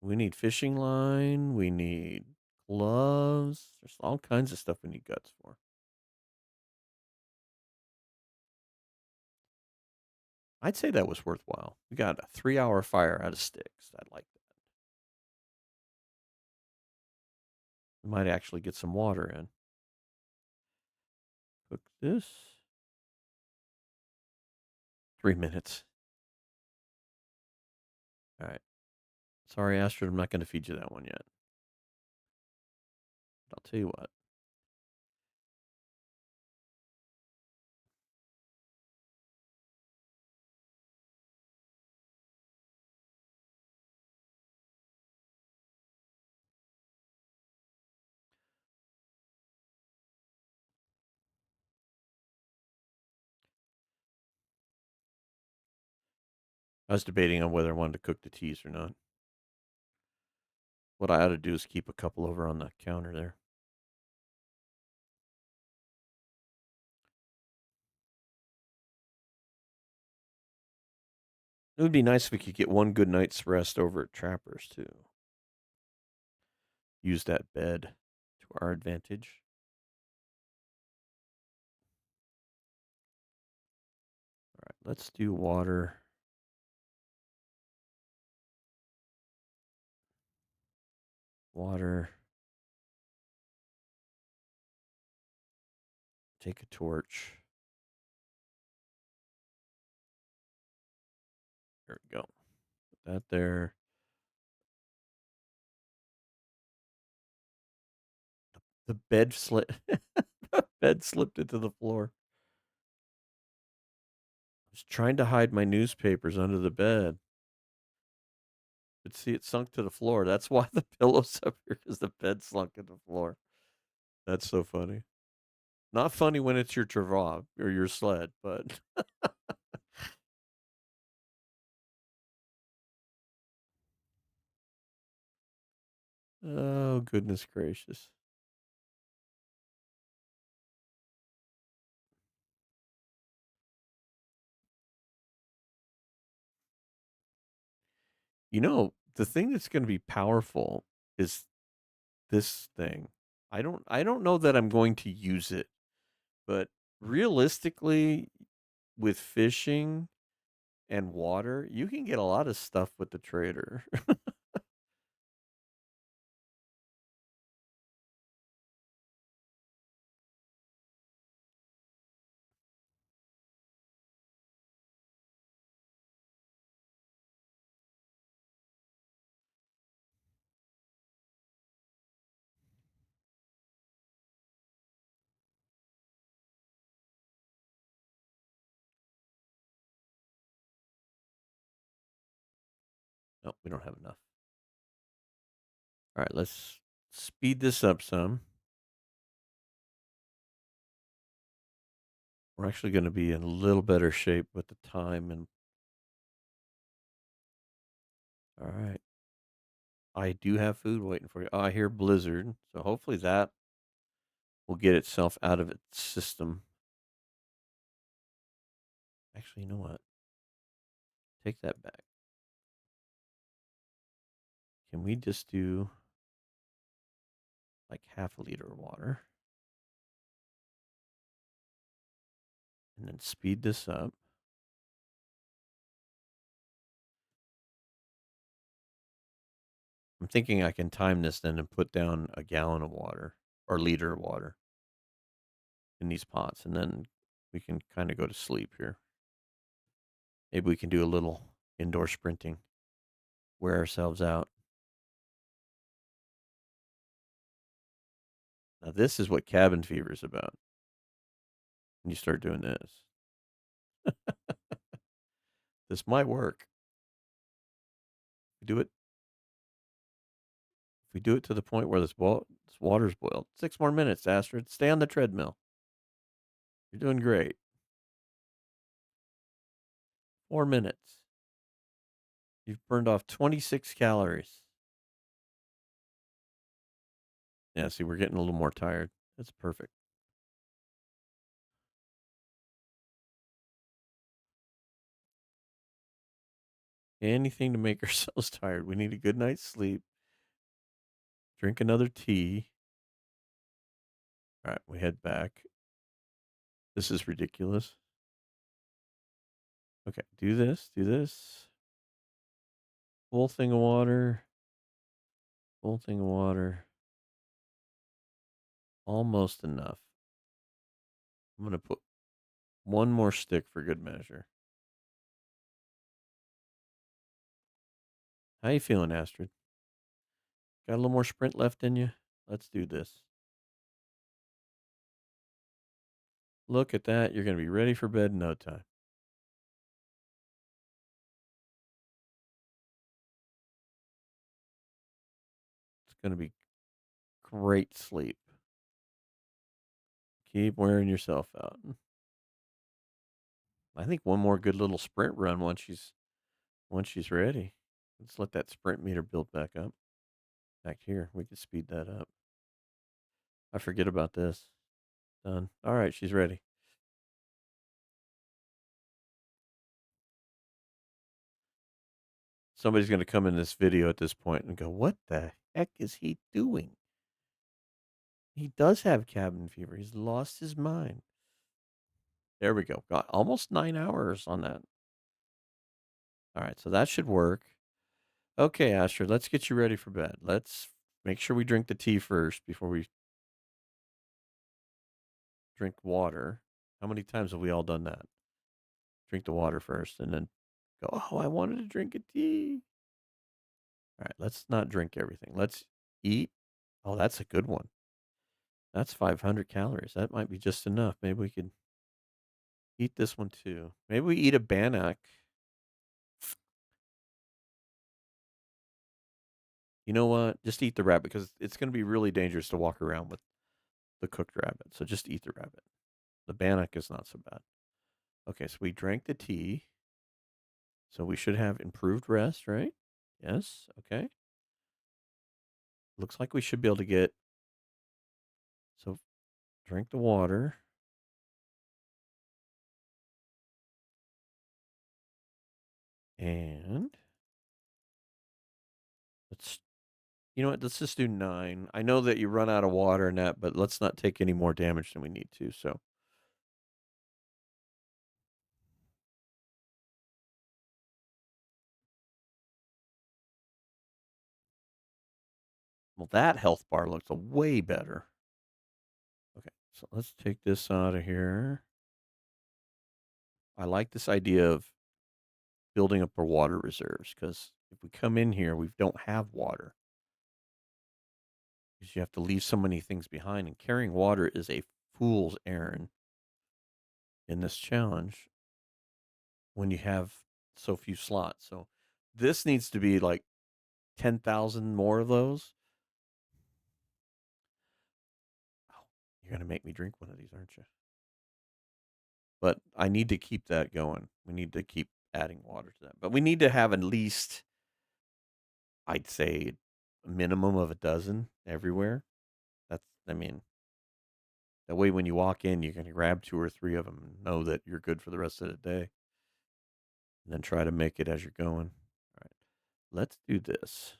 We need fishing line. We need gloves. There's all kinds of stuff we need guts for. I'd say that was worthwhile. We got a 3-hour fire out of sticks. I like that. We might actually get some water in. Cook this. 3 minutes. All right. Sorry, Astrid, I'm not going to feed you that one yet. But I'll tell you what. I was debating on whether I wanted to cook the teas or not. What I ought to do is keep a couple over on the counter there. It would be nice if we could get one good night's rest over at Trapper's, too. Use that bed to our advantage. All right, let's do water. Water. Take a torch. There we go. Put that there. The bed slipped. The bed slipped into the floor. I was trying to hide my newspapers under the bed. But see, it sunk to the floor. That's why the pillow's up here, because the bed sunk to the floor. That's so funny. Not funny when it's your travois or your sled, but oh, goodness gracious. You know, the thing that's going to be powerful is this thing. I don't know that I'm going to use it, but realistically with fishing and water, you can get a lot of stuff with the trader. No, we don't have enough. All right, let's speed this up some. We're actually going to be in a little better shape with the time and all right. I do have food waiting for you. Oh, I hear blizzard, so hopefully that will get itself out of its system. Actually, you know what? Take that back. Can we just do like half a liter of water and then speed this up? I'm thinking I can time this then and put down a gallon of water or liter of water in these pots, and then we can kind of go to sleep here. Maybe we can do a little indoor sprinting, wear ourselves out. Now, this is what cabin fever is about. When you start doing this, this might work. Do it. If we do it to the point where this water's boiled, 6 more minutes, Astrid. Stay on the treadmill. You're doing great. 4 minutes. You've burned off 26 calories. Yeah, see, we're getting a little more tired. That's perfect. Anything to make ourselves tired. We need a good night's sleep. Drink another tea. All right, we head back. This is ridiculous. Okay, do this, do this. Full thing of water. Full thing of water. Almost enough. I'm going to put one more stick for good measure. How you feeling, Astrid? Got a little more sprint left in you? Let's do this. Look at that. You're going to be ready for bed in no time. It's going to be great sleep. Keep wearing yourself out. I think one more good little sprint run once she's ready. Let's let that sprint meter build back up. Back here, we can speed that up. I forget about this. Done. All right, she's ready. Somebody's going to come in this video at this point and go, "What the heck is he doing? He does have cabin fever. He's lost his mind." There we go. Got almost 9 hours on that. All right, so that should work. Okay, Astrid, let's get you ready for bed. Let's make sure we drink the tea first before we drink water. How many times have we all done that? Drink the water first and then go, "Oh, I wanted to drink a tea." All right, let's not drink everything. Let's eat. Oh, that's a good one. That's 500 calories. That might be just enough. Maybe we could eat this one too. Maybe we eat a bannock. You know what? Just eat the rabbit because it's going to be really dangerous to walk around with the cooked rabbit. So just eat the rabbit. The bannock is not so bad. Okay, so we drank the tea. So we should have improved rest, right? Yes. Okay. Looks like we should be able to get. So drink the water. And let's, you know what? Let's just do 9. I know that you run out of water in that, but let's not take any more damage than we need to. So, well, that health bar looks way better. Okay, so let's take this out of here. I like this idea of building up our water reserves because if we come in here, we don't have water because you have to leave so many things behind, and carrying water is a fool's errand in this challenge when you have so few slots. So this needs to be like 10,000 more of those. Oh, you're going to make me drink one of these, aren't you? But I need to keep that going. We need to keep adding water to that. But we need to have at least, I'd say, a minimum of a dozen everywhere. I mean, that way when you walk in, you can grab 2 or 3 of them and know that you're good for the rest of the day. And then try to make it as you're going. All right, let's do this.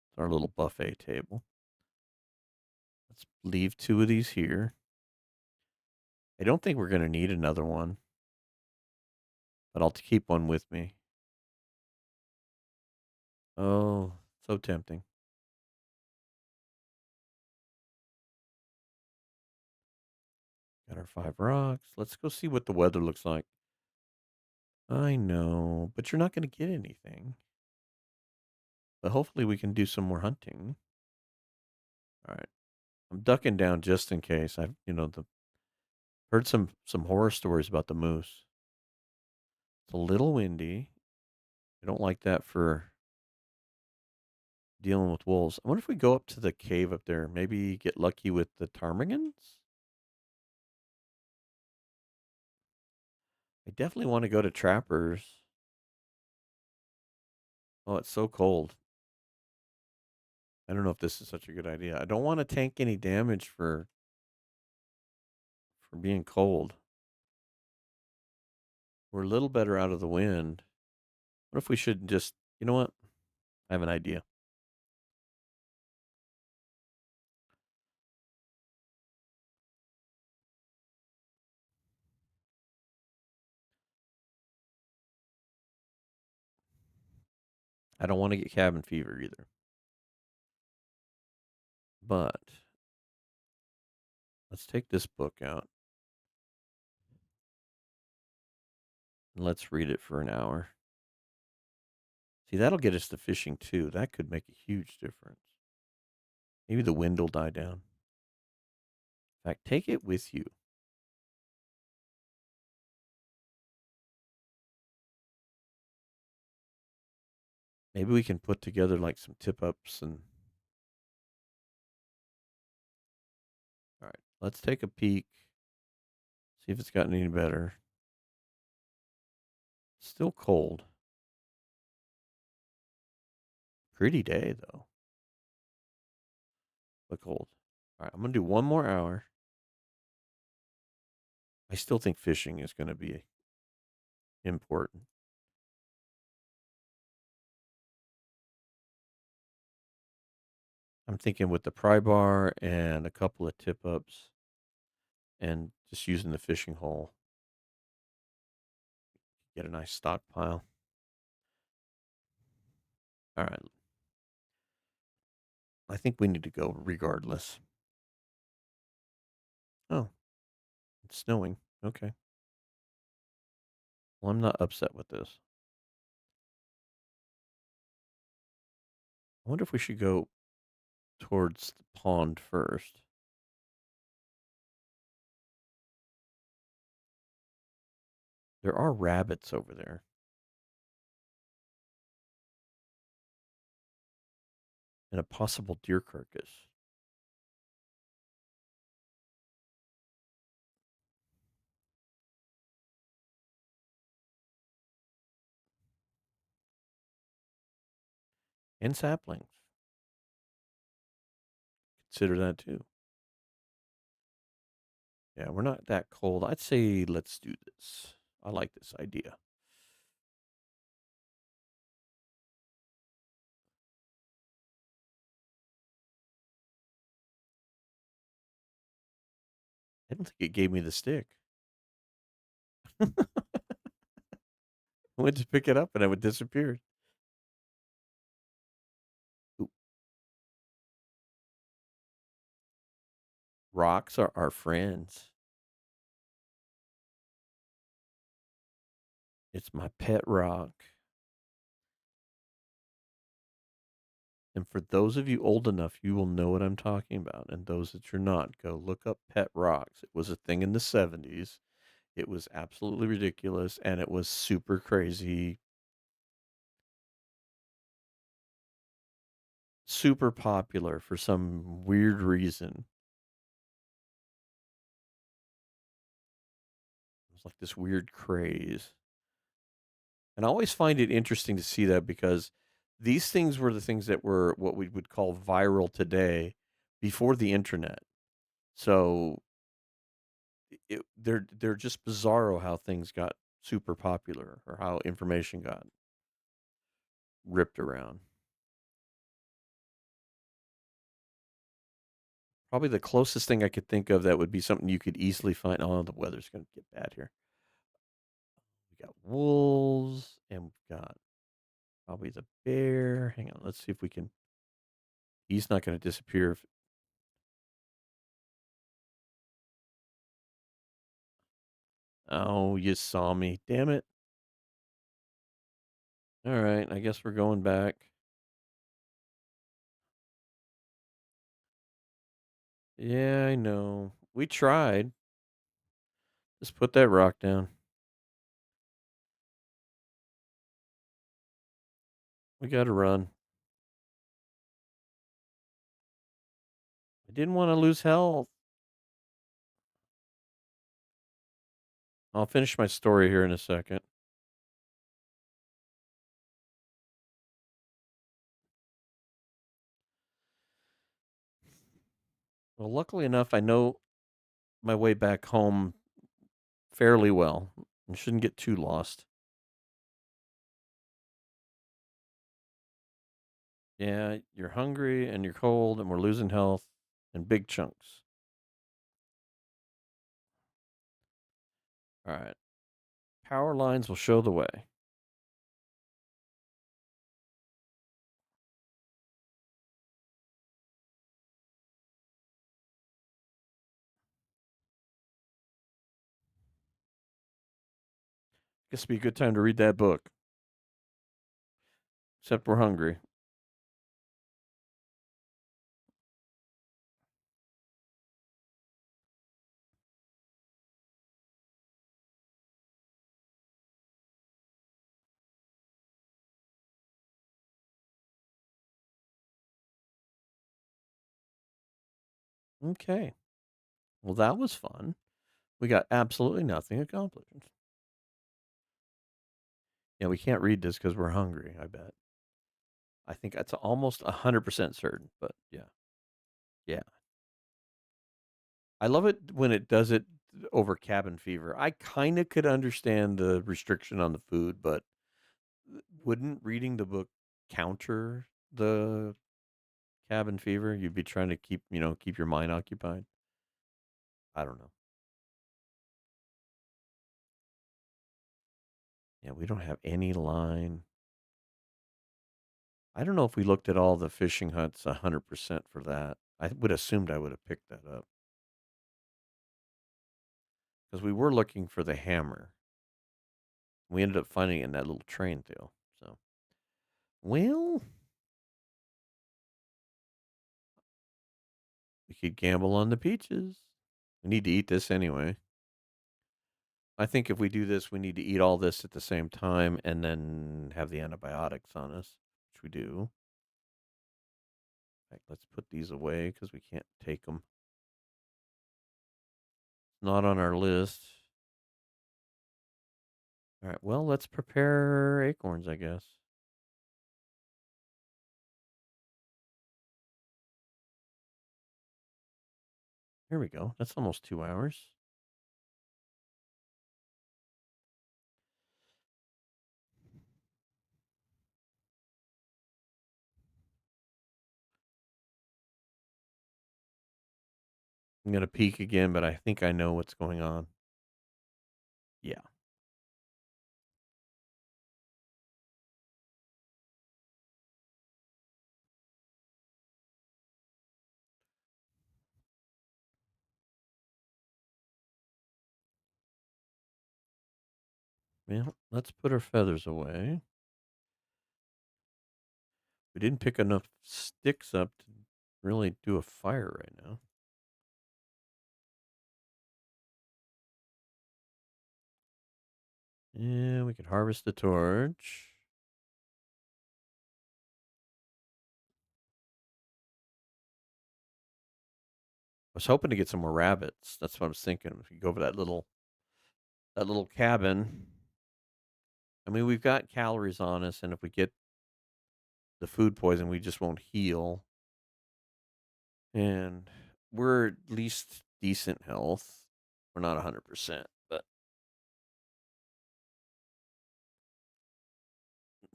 It's our little buffet table. Let's leave 2 of these here. I don't think we're going to need another one, but I'll keep one with me. Oh, so tempting. Got our 5 rocks. Let's go see what the weather looks like. I know, but you're not going to get anything. But hopefully we can do some more hunting. All right. I'm ducking down just in case. I've, heard some horror stories about the moose. It's a little windy. I don't like that for dealing with wolves. I wonder if we go up to the cave up there, maybe get lucky with the ptarmigans? I definitely want to go to Trappers. Oh, it's so cold. I don't know if this is such a good idea. I don't want to tank any damage for being cold. We're a little better out of the wind. What if we should just, you know what? I have an idea. I don't want to get cabin fever either. But let's take this book out and let's read it for an hour. See, that'll get us to fishing too. That could make a huge difference. Maybe the wind will die down. In fact, take it with you. Maybe we can put together like some tip ups and. All right, let's take a peek. See if it's gotten any better. Still cold. Pretty day though, but cold. All right, I'm gonna do one more hour. I still think fishing is gonna be important. I'm thinking with the pry bar and a couple of tip ups and just using the fishing hole, get a nice stockpile. All right. I think we need to go regardless. Oh, it's snowing. Okay. Well, I'm not upset with this. I wonder if we should go towards the pond first. There are rabbits over there and a possible deer carcass and saplings. Consider that too. Yeah, we're not that cold. I'd say let's do this. I like this idea. I don't think it gave me the stick. I went to pick it up and it would disappear. Ooh, rocks are our friends. It's my pet rock. And for those of you old enough, you will know what I'm talking about. And those that you're not, go look up pet rocks. It was a thing in the 70s. It was absolutely ridiculous and it was super crazy, super popular for some weird reason. It was like this weird craze. And I always find it interesting to see that because these things were the things that were what we would call viral today before the internet. So they're just bizarro how things got super popular or how information got ripped around. Probably the closest thing I could think of that would be something you could easily find. Oh, the weather's going to get bad here. We got wolves and we've got probably the bear. Hang on, let's see if we can. He's not going to disappear. Oh, you saw me. Damn it. All right, I guess we're going back. Yeah, I know. We tried. Just put that rock down. We got to run. I didn't want to lose health. I'll finish my story here in a second. Well, luckily enough, I know my way back home fairly well. And shouldn't get too lost. Yeah, you're hungry and you're cold and we're losing health in big chunks. All right. Power lines will show the way. Guess be a good time to read that book. Except we're hungry. Okay. Well, that was fun. We got absolutely nothing accomplished. Yeah, we can't read this because we're hungry, I bet. I think that's almost 100% certain, but yeah. Yeah. I love it when it does it over cabin fever. I kind of could understand the restriction on the food, but wouldn't reading the book counter the cabin fever? You'd be trying to keep your mind occupied. I don't know. Yeah, we don't have any line. I don't know if we looked at all the fishing huts 100% for that. I would assumed I would have picked that up because we were looking for the hammer. We ended up finding it in that little train deal. So, well, we could gamble on the peaches. We need to eat this anyway. I think if we do this, we need to eat all this at the same time and then have the antibiotics on us, which we do. In fact, let's put these away because we can't take them. It's not on our list. All right, well, let's prepare acorns, I guess. Here we go. That's almost 2 hours. I'm going to peek again, but I think I know what's going on. Yeah. Well, let's put our feathers away. We didn't pick enough sticks up to really do a fire right now. Yeah, we could harvest the torch. I was hoping to get some more rabbits. That's what I was thinking. If you go over that little cabin, I mean, we've got calories on us, and if we get the food poison, we just won't heal. And we're at least decent health. We're not 100%, but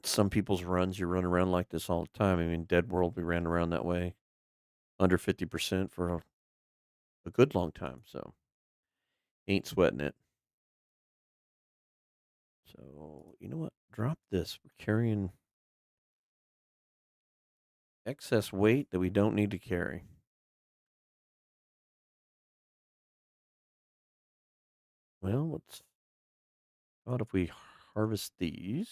some people's runs, you run around like this all the time. I mean, Dead World, we ran around that way, under 50% for a good long time. So ain't sweating it. So you know what? Drop this. We're carrying excess weight that we don't need to carry. Well, let's. How about if we harvest these?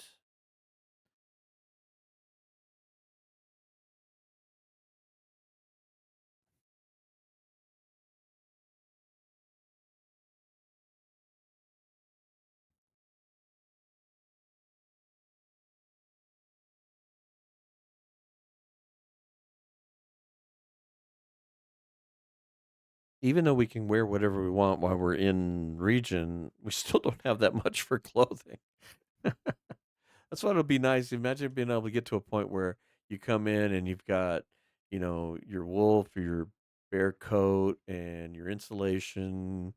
Even though we can wear whatever we want while we're in region, we still don't have that much for clothing. That's why it'll be nice. Imagine being able to get to a point where you come in and you've got, your wolf or your bare coat and your insulation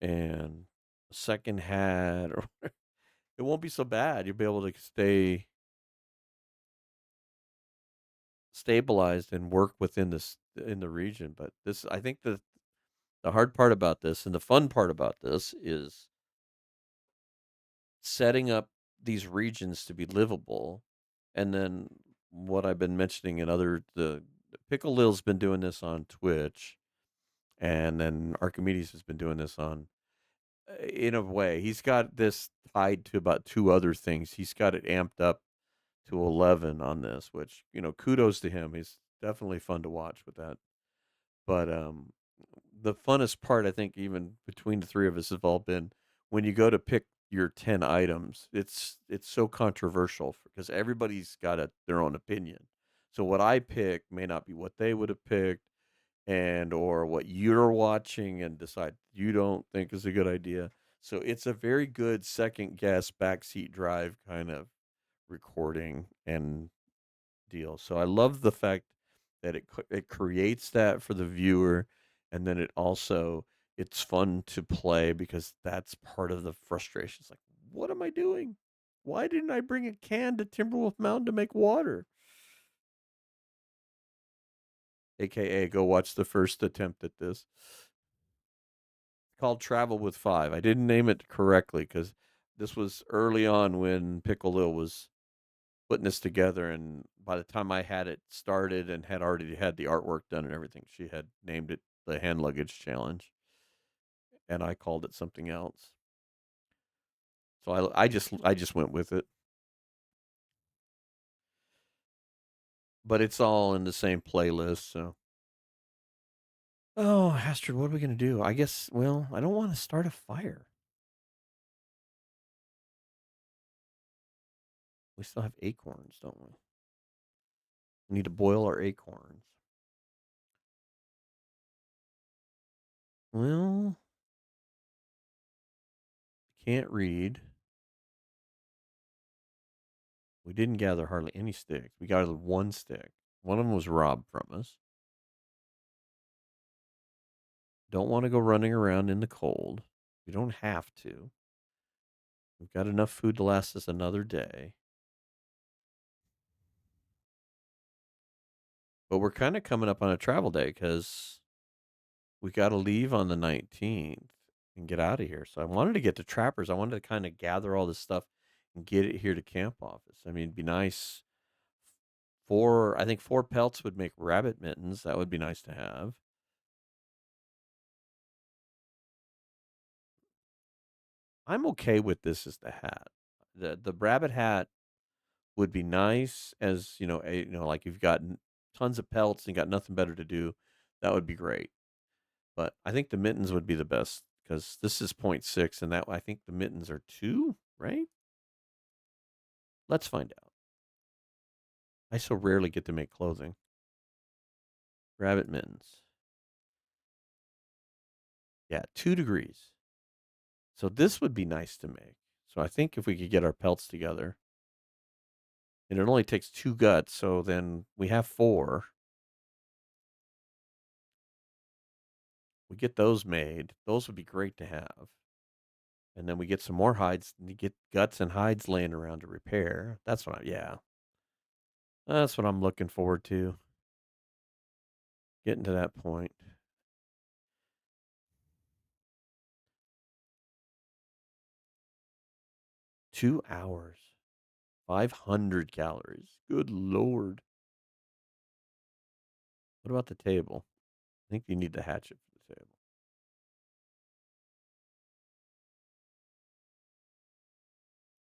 and a second hat, or it won't be so bad. You'll be able to stay stabilized and work within this in the region. But this, I think, the hard part about this and the fun part about this is setting up these regions to be livable, and then what I've been mentioning in other the Picklelil's been doing this on Twitch, and then Archimedes has been doing this on in a way. He's got this tied to about two other things. He's got it amped up to 11 on this, which, kudos to him. He's definitely fun to watch with that. But the funnest part, I think, even between the three of us, have all been when you go to pick your 10 items. It's so controversial because everybody's got their own opinion. So what I pick may not be what they would have picked, and or what you're watching and decide you don't think is a good idea. So it's a very good second guess, backseat drive kind of recording and deal. So I love the fact that it creates that for the viewer, and then it's fun to play because that's part of the frustration. It's like, what am I doing? Why didn't I bring a can to Timberwolf Mountain to make water? AKA, go watch the first attempt at this. Called Travel with Five. I didn't name it correctly because this was early on when Picklelil was putting this together, and by the time I had it started and had already had the artwork done and everything, she had named it the Hand Luggage Challenge, and I called it something else. So I just went with it, but it's all in the same playlist. So, oh, Astrid, what are we gonna do? I guess. Well, I don't want to start a fire. We still have acorns, don't we? We need to boil our acorns. Well, can't read. We didn't gather hardly any sticks. We gathered one stick. One of them was robbed from us. Don't want to go running around in the cold. We don't have to. We've got enough food to last us another day. But we're kind of coming up on a travel day because we got to leave on the 19th and get out of here. So I wanted to get to Trappers. I wanted to kind of gather all this stuff and get it here to camp office. I mean, it'd be nice. I think 4 pelts would make rabbit mittens. That would be nice to have. I'm okay with this as the hat. The rabbit hat would be nice as, like you've got tons of pelts and got nothing better to do. That would be great. But I think the mittens would be the best because this is point 0.6, and that I think the mittens are 2, right? Let's find out. I so rarely get to make clothing. Rabbit mittens. Yeah, 2 degrees. So this would be nice to make. So I think if we could get our pelts together, and it only takes 2 guts, so then we have 4. We get those made. Those would be great to have. And then we get some more hides. And you get guts and hides laying around to repair. That's what I'm looking forward to. Getting to that point. 2 hours. 500 calories. Good Lord. What about the table? I think you need the hatchet for the table.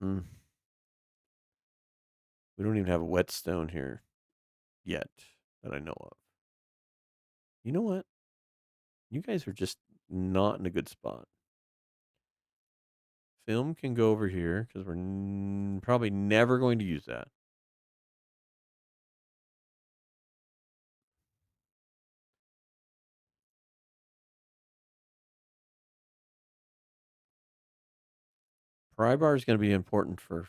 Mm. We don't even have a whetstone here yet that I know of. You know what? You guys are just not in a good spot. Film can go over here because we're probably never going to use that. Pry bar is going to be important for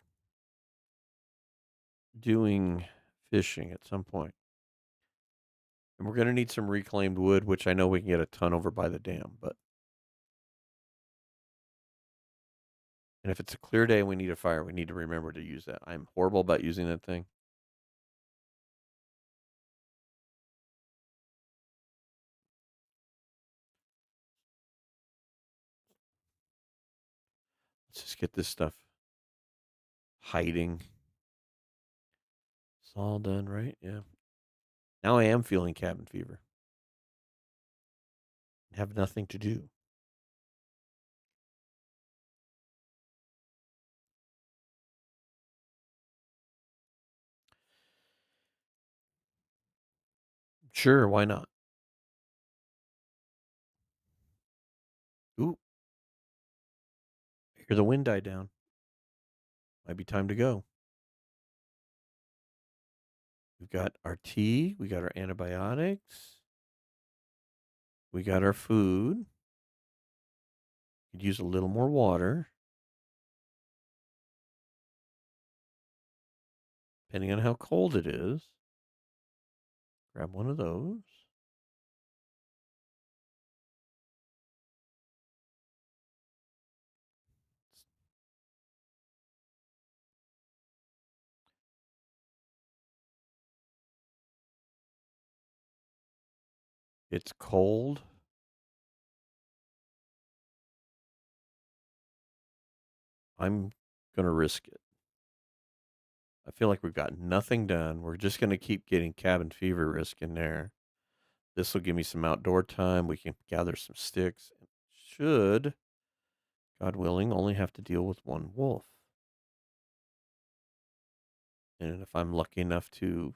doing fishing at some point. And we're gonna need some reclaimed wood, which I know we can get a ton over by the dam, but and if it's a clear day and we need a fire, we need to remember to use that. I'm horrible about using that thing. Let's just get this stuff hiding. It's all done, right? Yeah. Now I am feeling cabin fever. I have nothing to do. Sure, why not? Ooh, hear the wind die down. Might be time to go. We've got our tea, we got our antibiotics, we got our food. Could use a little more water, depending on how cold it is. Grab one of those. It's cold. I'm going to risk it. I feel like we've got nothing done. We're just going to keep getting cabin fever risk in there. This will give me some outdoor time. We can gather some sticks. Should, God willing, only have to deal with one wolf. And if I'm lucky enough to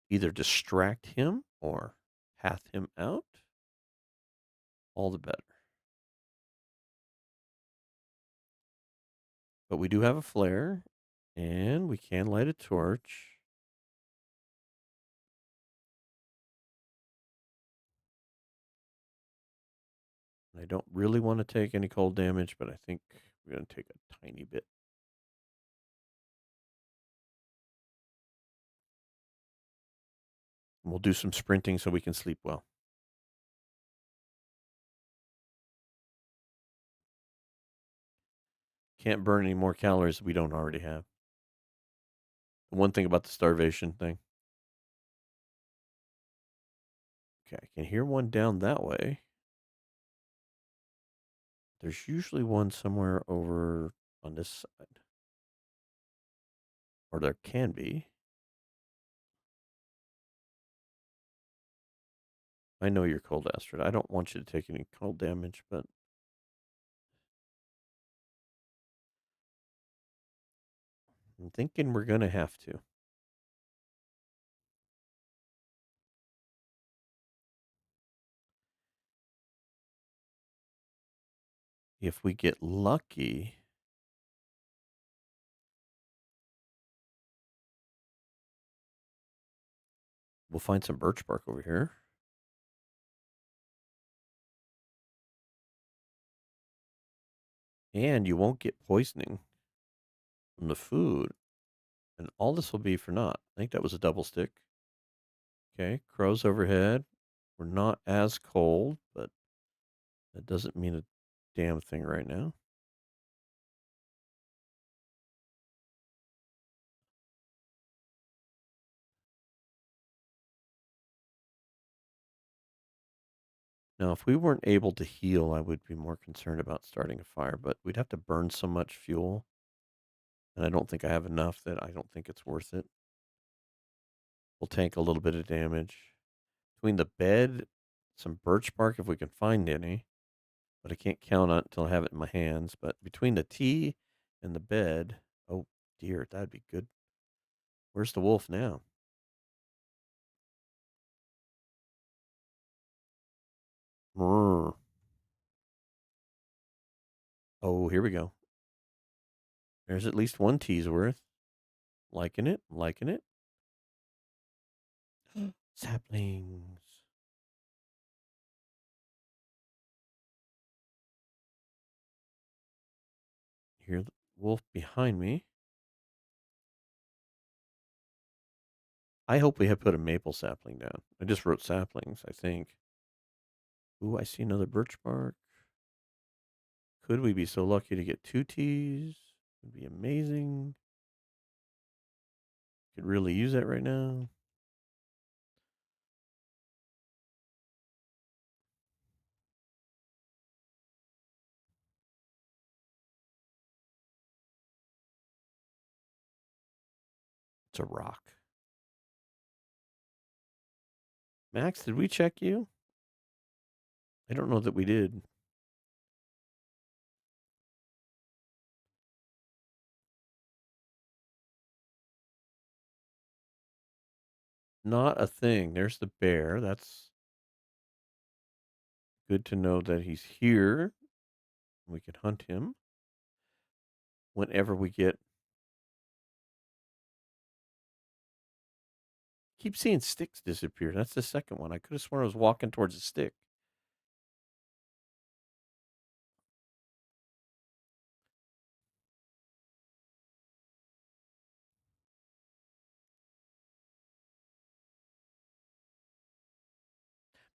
either distract him or path him out, all the better. But we do have a flare, and we can light a torch. I don't really want to take any cold damage, but I think we're going to take a tiny bit. And we'll do some sprinting so we can sleep well. Can't burn any more calories we don't already have. The one thing about the starvation thing. Okay, I can hear one down that way. There's usually one somewhere over on this side. Or there can be. I know you're cold, Astrid. I don't want you to take any cold damage, but I'm thinking we're going to have to. If we get lucky, we'll find some birch bark over here. And you won't get poisoning from the food. And all this will be for naught. I think that was a double stick. Okay, crows overhead. We're not as cold, but that doesn't mean a damn thing right now. Now, if we weren't able to heal, I would be more concerned about starting a fire, but we'd have to burn so much fuel. And I don't think I have enough that I don't think it's worth it. We'll tank a little bit of damage. Between the bed, some birch bark if we can find any, but I can't count on it until I have it in my hands. But between the tea and the bed, oh dear, that'd be good. Where's the wolf now? Brr. Oh, here we go. There's at least one tea's worth. Liking it, liking it. Saplings. Hear the wolf behind me. I hope we have put a maple sapling down. I just wrote saplings, I think. Ooh, I see another birch bark. Could we be so lucky to get 2 Ts? Would be amazing. Could really use that right now. It's a rock. Max, did we check you? I don't know that we did. Not a thing. There's the bear. That's good to know that he's here. We can hunt him whenever we get. Keep seeing sticks disappear. That's the second one. I could have sworn I was walking towards a stick.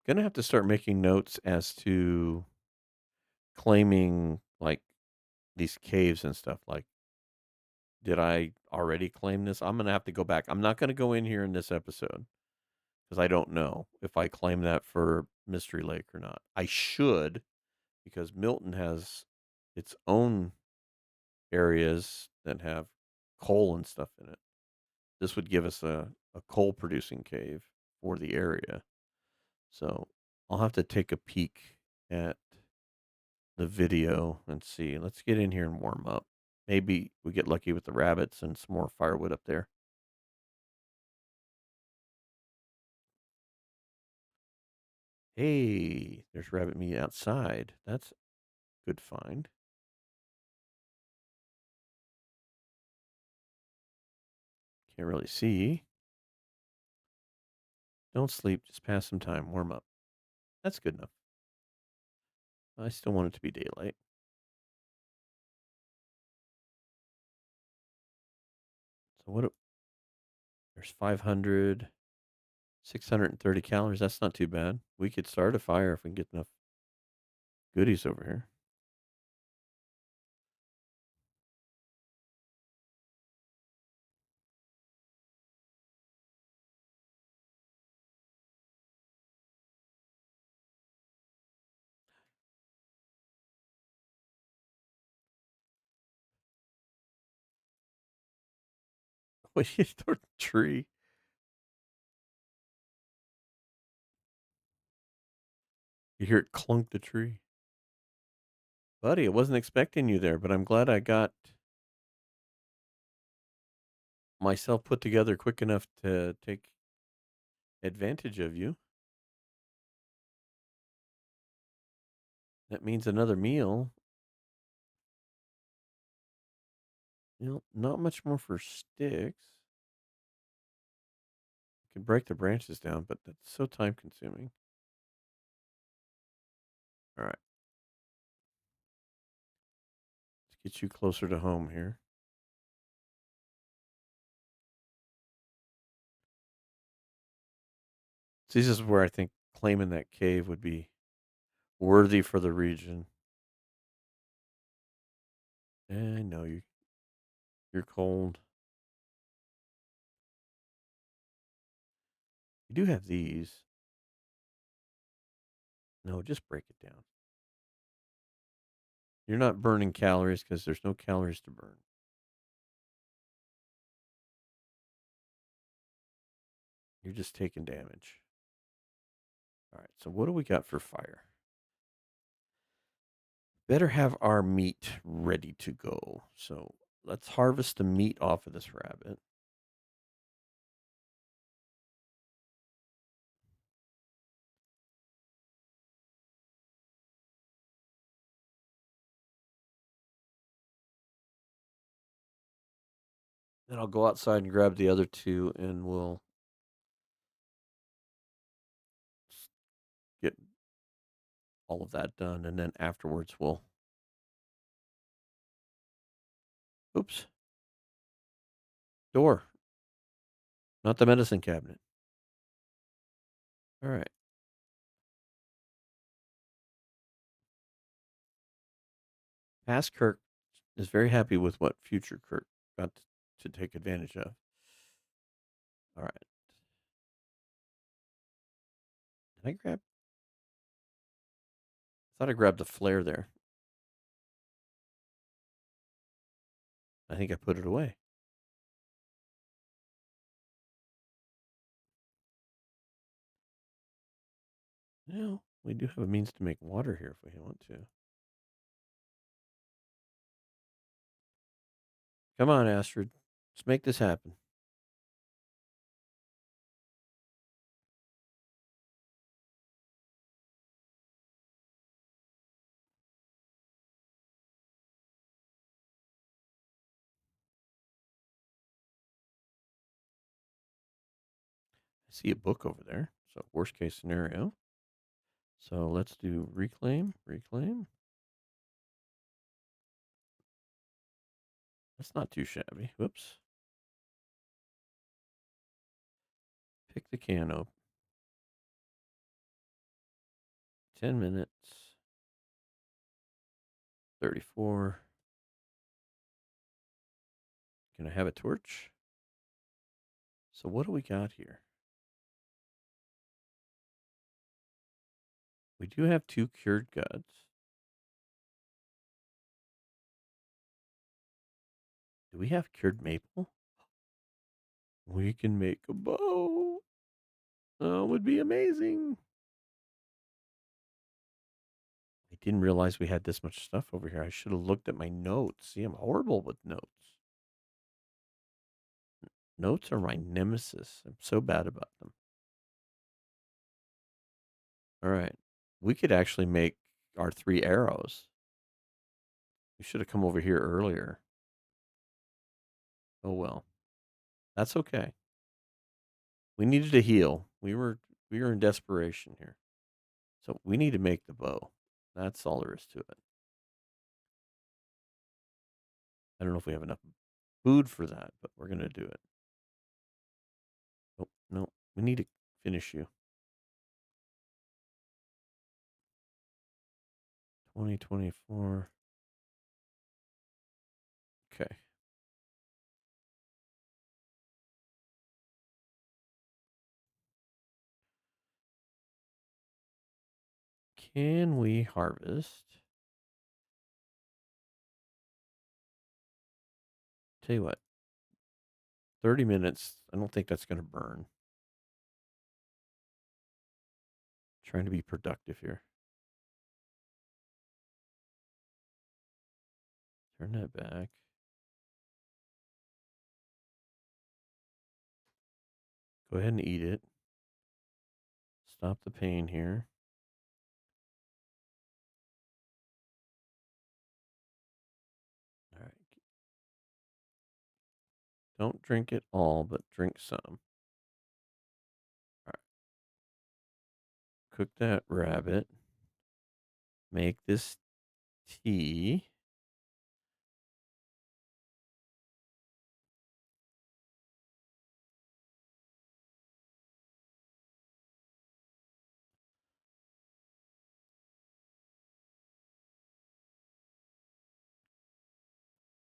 Gonna have to start making notes as to claiming like these caves and stuff. Like, did I already claim this? I'm gonna have to go back. I'm not gonna go in here in this episode because I don't know if I claim that for Mystery Lake or not. I should, because Milton has its own areas that have coal and stuff in it. This would give us a coal producing cave for the area. So I'll have to take a peek at the video and see. Let's get in here and warm up. Maybe we get lucky with the rabbits and some more firewood up there. Hey, there's rabbit meat outside. That's a good find. Can't really see. Don't sleep. Just pass some time. Warm up. That's good enough. I still want it to be daylight. So what? There's 500, 630 calories. That's not too bad. We could start a fire if we can get enough goodies over here. Wait, you start the tree. You hear it clunk the tree. Buddy, I wasn't expecting you there, but I'm glad I got myself put together quick enough to take advantage of you. That means another meal. You know, not much more for sticks. You can break the branches down, but that's so time consuming. All right. Let's get you closer to home here. See, this is where I think claiming that cave would be worthy for the region. I know you're cold. You do have these. No, just break it down. You're not burning calories because there's no calories to burn. You're just taking damage. All right, so what do we got for fire? Better have our meat ready to go. So let's harvest the meat off of this rabbit. Then I'll go outside and grab the other two, and we'll get all of that done. And then afterwards, we'll. Oops. Door. not the medicine cabinet. All right. Past Kirk is very happy with what future Kirk got to take advantage of. All right. Did I grab? I thought I grabbed the flare there. I think I put it away. No, we do have a means to make water here if we want to. Come on, Astrid. Let's make this happen. I see a book over there. So, worst case scenario. So, let's do reclaim, reclaim. That's not too shabby. Whoops. Pick the can open. 10 minutes. 34. Can I have a torch? So, what do we got here? We do have 2 cured guts. Do we have cured maple? We can make a bow. Oh, it would be amazing. I didn't realize we had this much stuff over here. I should have looked at my notes. See, I'm horrible with notes. Notes are my nemesis. I'm so bad about them. All right. We could actually make our 3 arrows. We should have come over here earlier. Oh well. That's okay. We needed to heal. We were in desperation here. So we need to make the bow. That's all there is to it. I don't know if we have enough food for that, but we're gonna do it. Oh no, we need to finish you. 2024. Okay. Can we harvest? Tell you what, 30 minutes. I don't think that's going to burn. Trying to be productive here. Turn that back. Go ahead and eat it. Stop the pain here. All right. Don't drink it all, but drink some. All right. Cook that rabbit. Make this tea.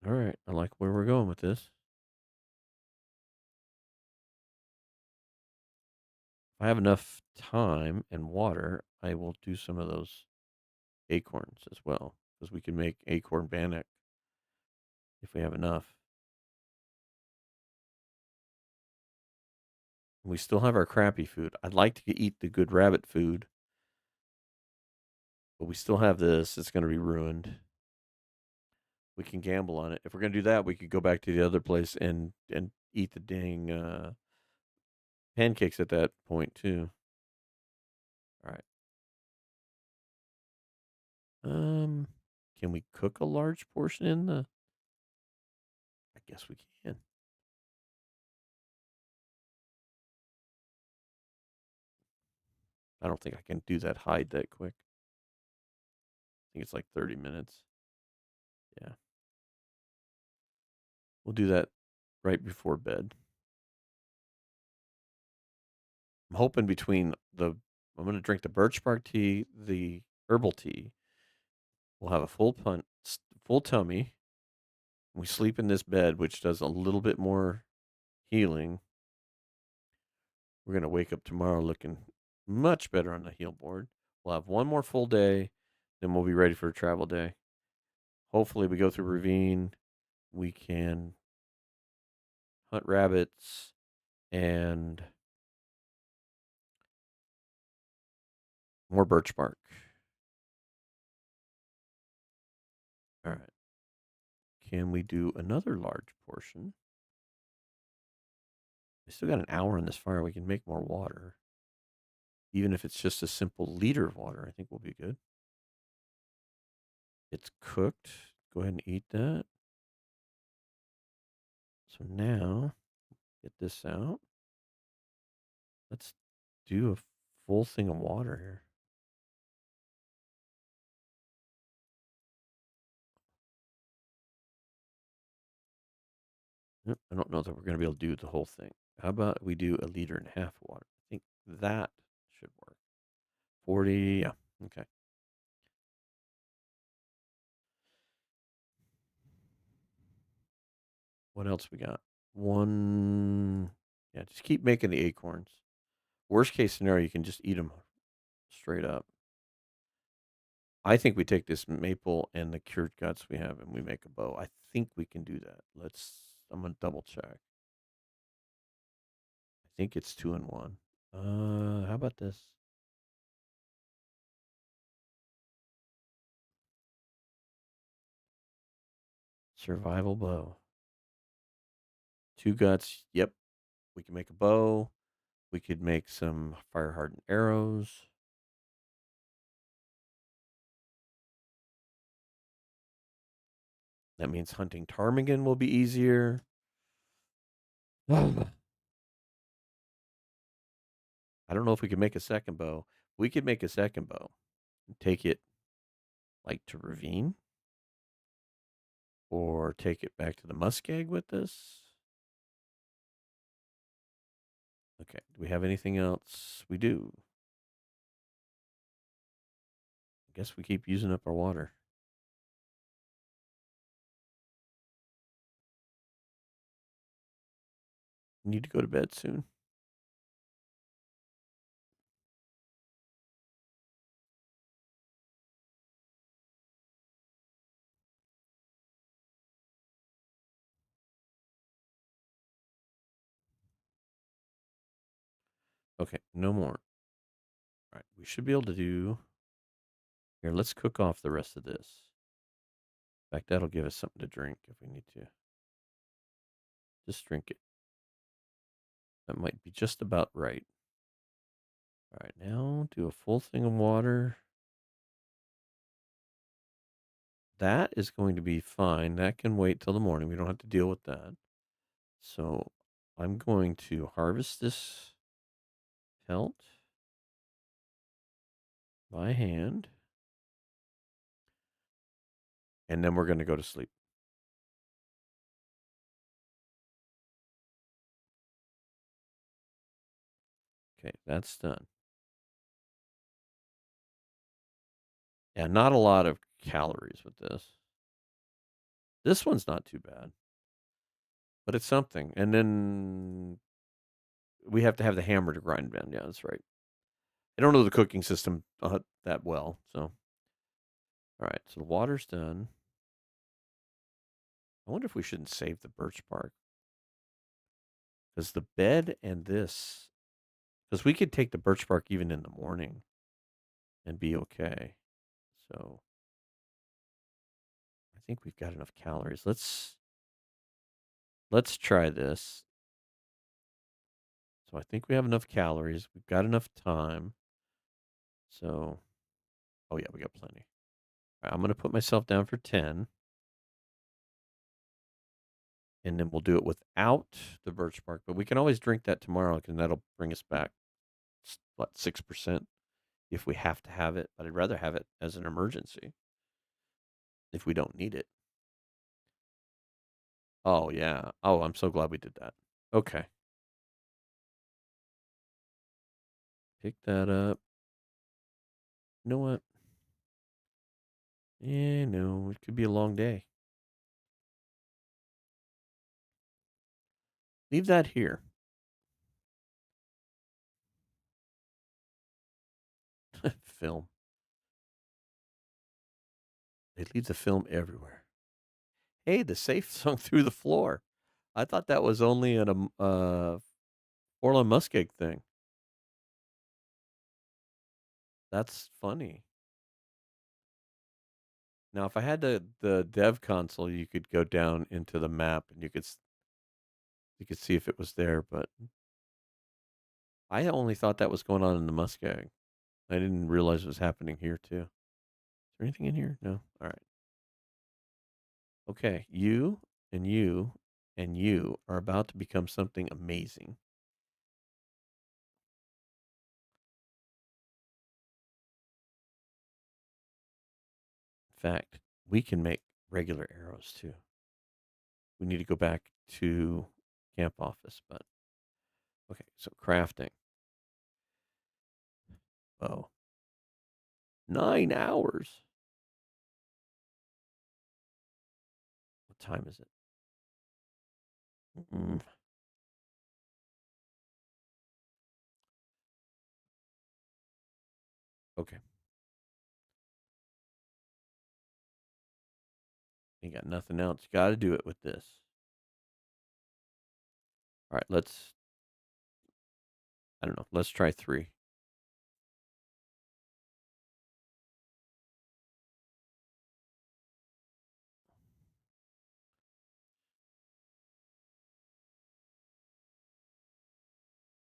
All right. I like where we're going with this. If I have enough time and water, I will do some of those acorns as well, because we can make acorn bannock if we have enough. We still have our crappy food. I'd like to eat the good rabbit food, but we still have this. It's going to be ruined. We can gamble on it. If we're going to do that, we could go back to the other place and eat the dang pancakes at that point too. All right. Can we cook a large portion in the? I guess we can. I don't think I can do that hide that quick. I think it's like 30 minutes. Yeah. We'll do that right before bed. I'm hoping between I'm going to drink the birch bark tea, the herbal tea. We'll have a full tummy. We sleep in this bed, which does a little bit more healing. We're going to wake up tomorrow looking much better on the heal board. We'll have one more full day, then we'll be ready for a travel day. Hopefully, we go through Ravine. We can hunt rabbits and more birch bark. All right. Can we do another large portion? We still got an hour in this fire. We can make more water. Even if it's just a simple liter of water, I think we'll be good. It's cooked. Go ahead and eat that. So now, get this out. Let's do a full thing of water here. Nope, I don't know that we're going to be able to do the whole thing. How about we do a liter and a half of water? I think that should work. 40, yeah. Okay. What else we got? One, yeah, just keep making the acorns. Worst case scenario, you can just eat them straight up. I think we take this maple and the cured guts we have and we make a bow. I think we can do that. I'm going to double check. I think it's 2-in-1. How about this? Survival bow. 2 guts. Yep. We can make a bow. We could make some fire hardened arrows. That means hunting ptarmigan will be easier. I don't know if we could make a second bow. We could make a second bow and take it like to Ravine or take it back to the muskeg with us. Okay. Do we have anything else? We do. I guess we keep using up our water. We need to go to bed soon. Okay. No more. All right. We should be able to do. Here, let's cook off the rest of this. In fact, that'll give us something to drink if we need to. Just drink it. That might be just about right. All right, now do a full thing of water. That is going to be fine. That can wait till the morning. We don't have to deal with that. So I'm going to harvest this pelt by hand. And then we're going to go to sleep. Okay, that's done. Yeah, not a lot of calories with this. This one's not too bad, but it's something. And then we have to have the hammer to grind down. Yeah, that's right. I don't know the cooking system that well, so. All right, so the water's done. I wonder if we shouldn't save the birch bark. Because the bed and this, because we could take the birch bark even in the morning and be okay. So I think we've got enough calories. Let's try this. So I think we have enough calories. We've got enough time. So, oh yeah, we got plenty. All right, I'm gonna put myself down for 10, and then we'll do it without the birch bark. But we can always drink that tomorrow, and that'll bring us back what 6% if we have to have it. But I'd rather have it as an emergency if we don't need it. Oh, yeah. Oh, I'm so glad we did that. Okay. Pick that up. You know what? Yeah, no, it could be a long day. Leave that here. Film. They leave the film everywhere. Hey, the safe sunk through the floor. I thought that was only an Orla Muskeg thing. That's funny. Now, if I had the dev console, you could go down into the map and you could see if it was there. But I only thought that was going on in the Muskeg. I didn't realize it was happening here too. Is there anything in here? No. All right. Okay. And you and you are about to become something amazing. In fact, we can make regular arrows too. We need to go back to camp office, but okay. So crafting. Oh, 9 hours. What time is it? Mm, okay. You got nothing else. You got to do it with this. All right. I don't know. Let's try 3.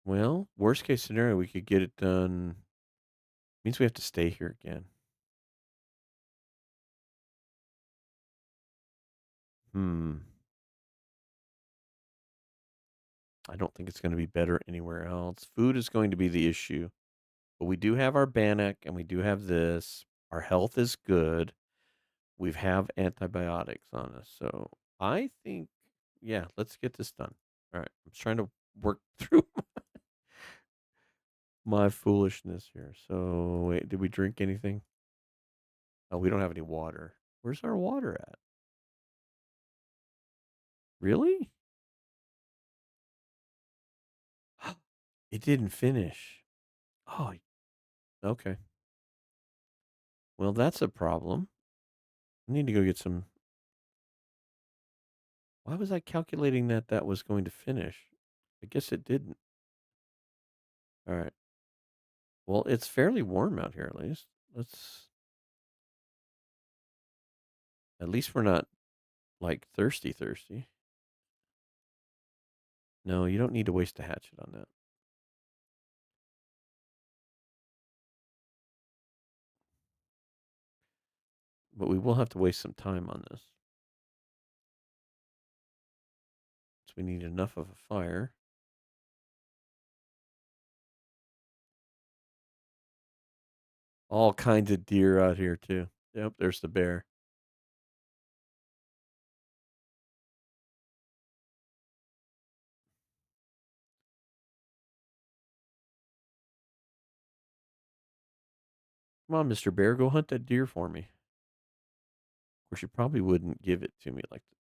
Well, worst case scenario, we could get it done. Means we have to stay here again. Hmm. I don't think it's going to be better anywhere else. Food is going to be the issue. But we do have our Bannock and we do have this. Our health is good. We have antibiotics on us. So I think, yeah, let's get this done. All right. I'm trying to work through my foolishness here. So, wait, did we drink anything? Oh, we don't have any water. Where's our water at? Really? It didn't finish. Oh, okay. Well, that's a problem. I need to go get some. Why was I calculating that that was going to finish? I guess it didn't. All right. Well, it's fairly warm out here at least. Let's. At least we're not like thirsty. No, you don't need to waste a hatchet on that. But we will have to waste some time on this. So we need enough of a fire. All kinds of deer out here too. Yep, there's the bear. Come on, Mr. Bear, go hunt that deer for me. Of course, you probably wouldn't give it to me like that.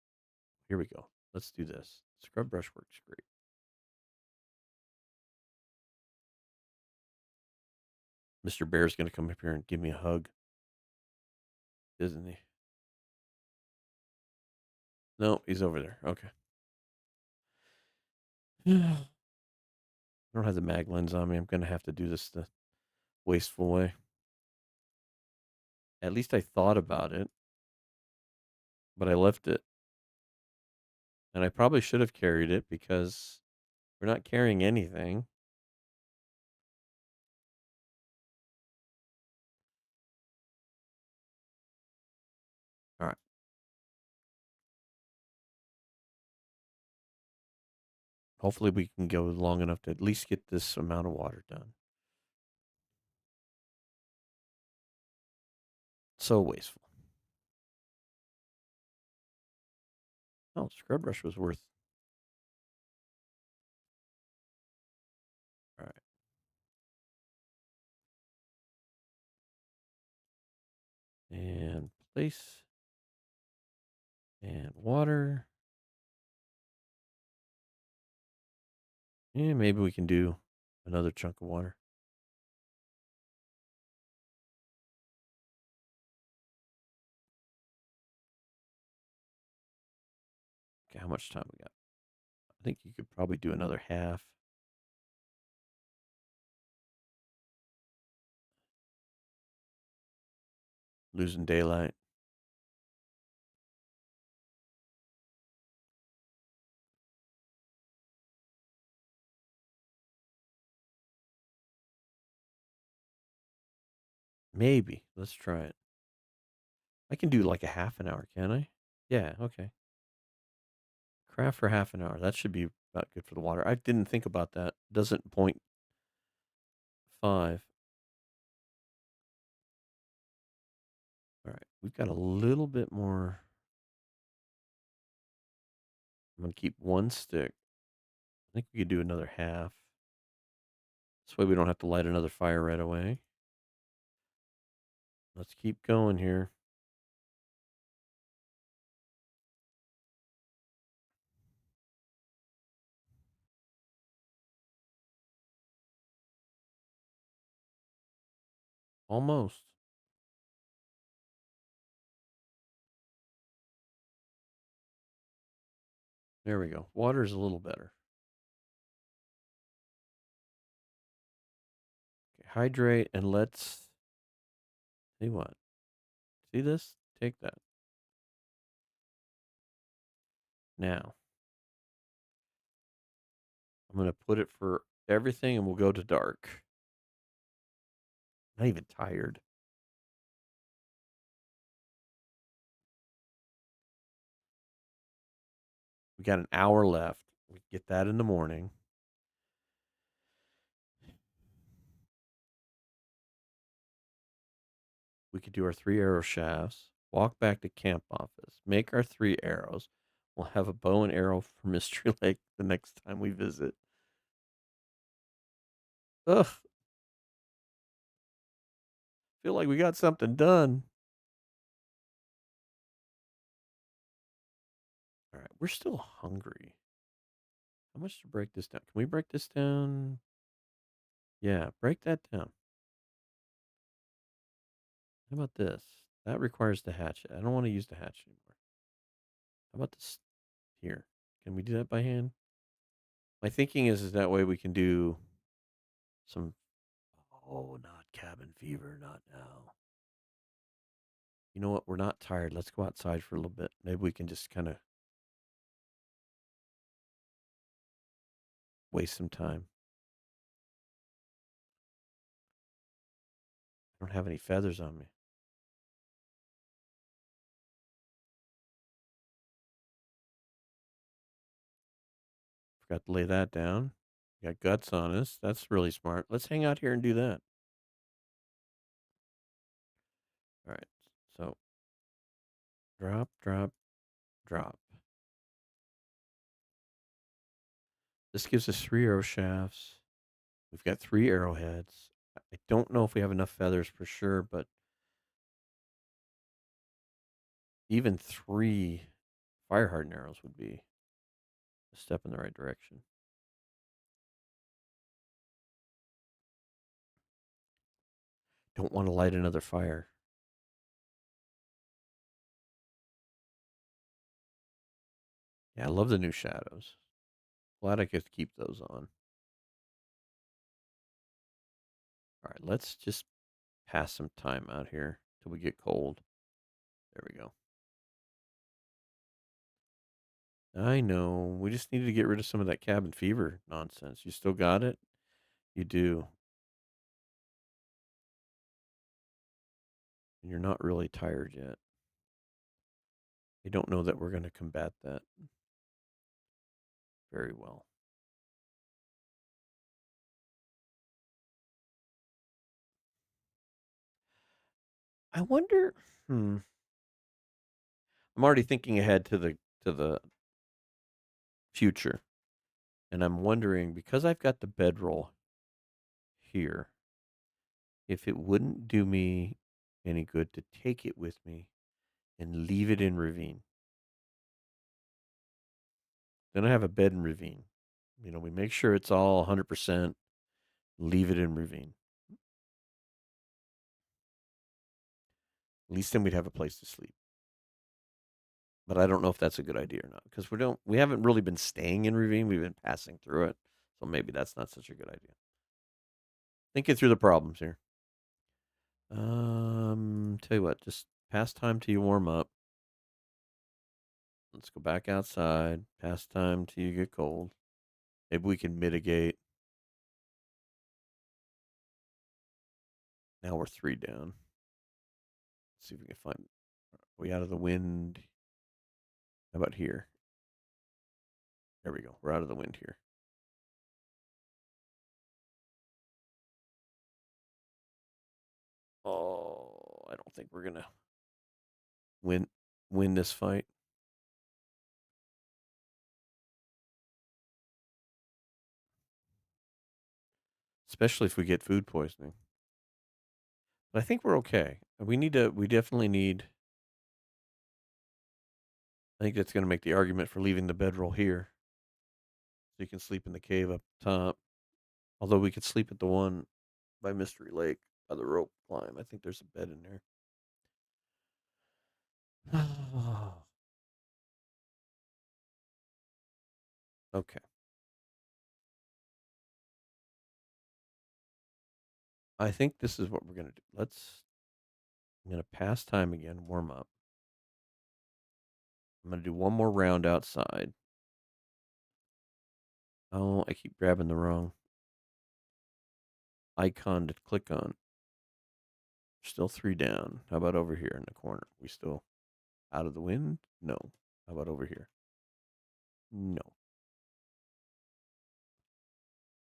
Here we go. Let's do this. Scrub brush works great. Mr. Bear's going to come up here and give me a hug, isn't he? No, he's over there. Okay. I don't have the mag lens on me. I'm going to have to do this the wasteful way. At least I thought about it, but I left it. And I probably should have carried it because we're not carrying anything. All right. Hopefully, we can go long enough to at least get this amount of water done. So wasteful. Oh, scrub brush was worth. All right. And place. And water. And maybe we can do another chunk of water. Okay, how much time we got? I think you could probably do another half. Losing daylight. Maybe. Let's try it. I can do like a half an hour, can I? Yeah, okay. Craft for half an hour. That should be about good for the water. I didn't think about that. Doesn't 0.5. All right. We've got a little bit more. I'm going to keep one stick. I think we could do another half. This way we don't have to light another fire right away. Let's keep going here. Almost. There we go. Water's a little better. Okay, hydrate and let's see what. See this? Take that. Now, I'm going to put it for everything and we'll go to dark. Not even tired. We got an hour left. We get that in the morning. We could do our 3 arrow shafts, walk back to camp office, make our 3 arrows. We'll have a bow and arrow for Mystery Lake the next time we visit. Ugh. Feel like we got something done. All right, we're still hungry. How much to break this down? Can we break this down? Yeah, break that down. How about this? That requires the hatchet. I don't want to use the hatchet anymore. How about this here? Can we do that by hand? My thinking is that way we can do some. Oh, not cabin fever, not now. You know what? We're not tired. Let's go outside for a little bit. Maybe we can just kind of waste some time. I don't have any feathers on me. Forgot to lay that down. Got guts on us. That's really smart. Let's hang out here and do that. All right. So drop, drop, drop. This gives us 3 arrow shafts. We've got 3 arrowheads. I don't know if we have enough feathers for sure, but even 3 fire hardened arrows would be a step in the right direction. Don't want to light another fire. Yeah, I love the new shadows. Glad I get to keep those on. All right, let's just pass some time out here till we get cold. There we go. I know. We just need to get rid of some of that cabin fever nonsense. You still got it? You do. And you're not really tired yet. I don't know that we're going to combat that very well. I wonder. I'm already thinking ahead to the future, and I'm wondering because I've got the bedroll here, if it wouldn't do me any good to take it with me and leave it in Ravine. Then I have a bed in Ravine. We make sure it's all 100%, leave it in Ravine. At least then we'd have a place to sleep. But I don't know if that's a good idea or not because we haven't really been staying in Ravine. We've been passing through it, so maybe that's not such a good idea. Thinking through the problems here. Tell you what, just pass time till you warm up. Let's go back outside. Pass time till you get cold. Maybe we can mitigate. Now we're 3 down. Let's see if we can find. Are we out of the wind? How about here? There we go. We're out of the wind here. Oh, I don't think we're gonna win win this fight. Especially if we get food poisoning. But I think we're okay. We definitely need. I think that's going to make the argument for leaving the bedroll here. So you can sleep in the cave up top. Although we could sleep at the one by Mystery Lake by the rope climb. I think there's a bed in there. Okay. I think this is what we're going to do. I'm going to pass time again, warm up. I'm going to do one more round outside. Oh, I keep grabbing the wrong icon to click on. Still 3 down. How about over here in the corner? We still out of the wind? No. How about over here? No.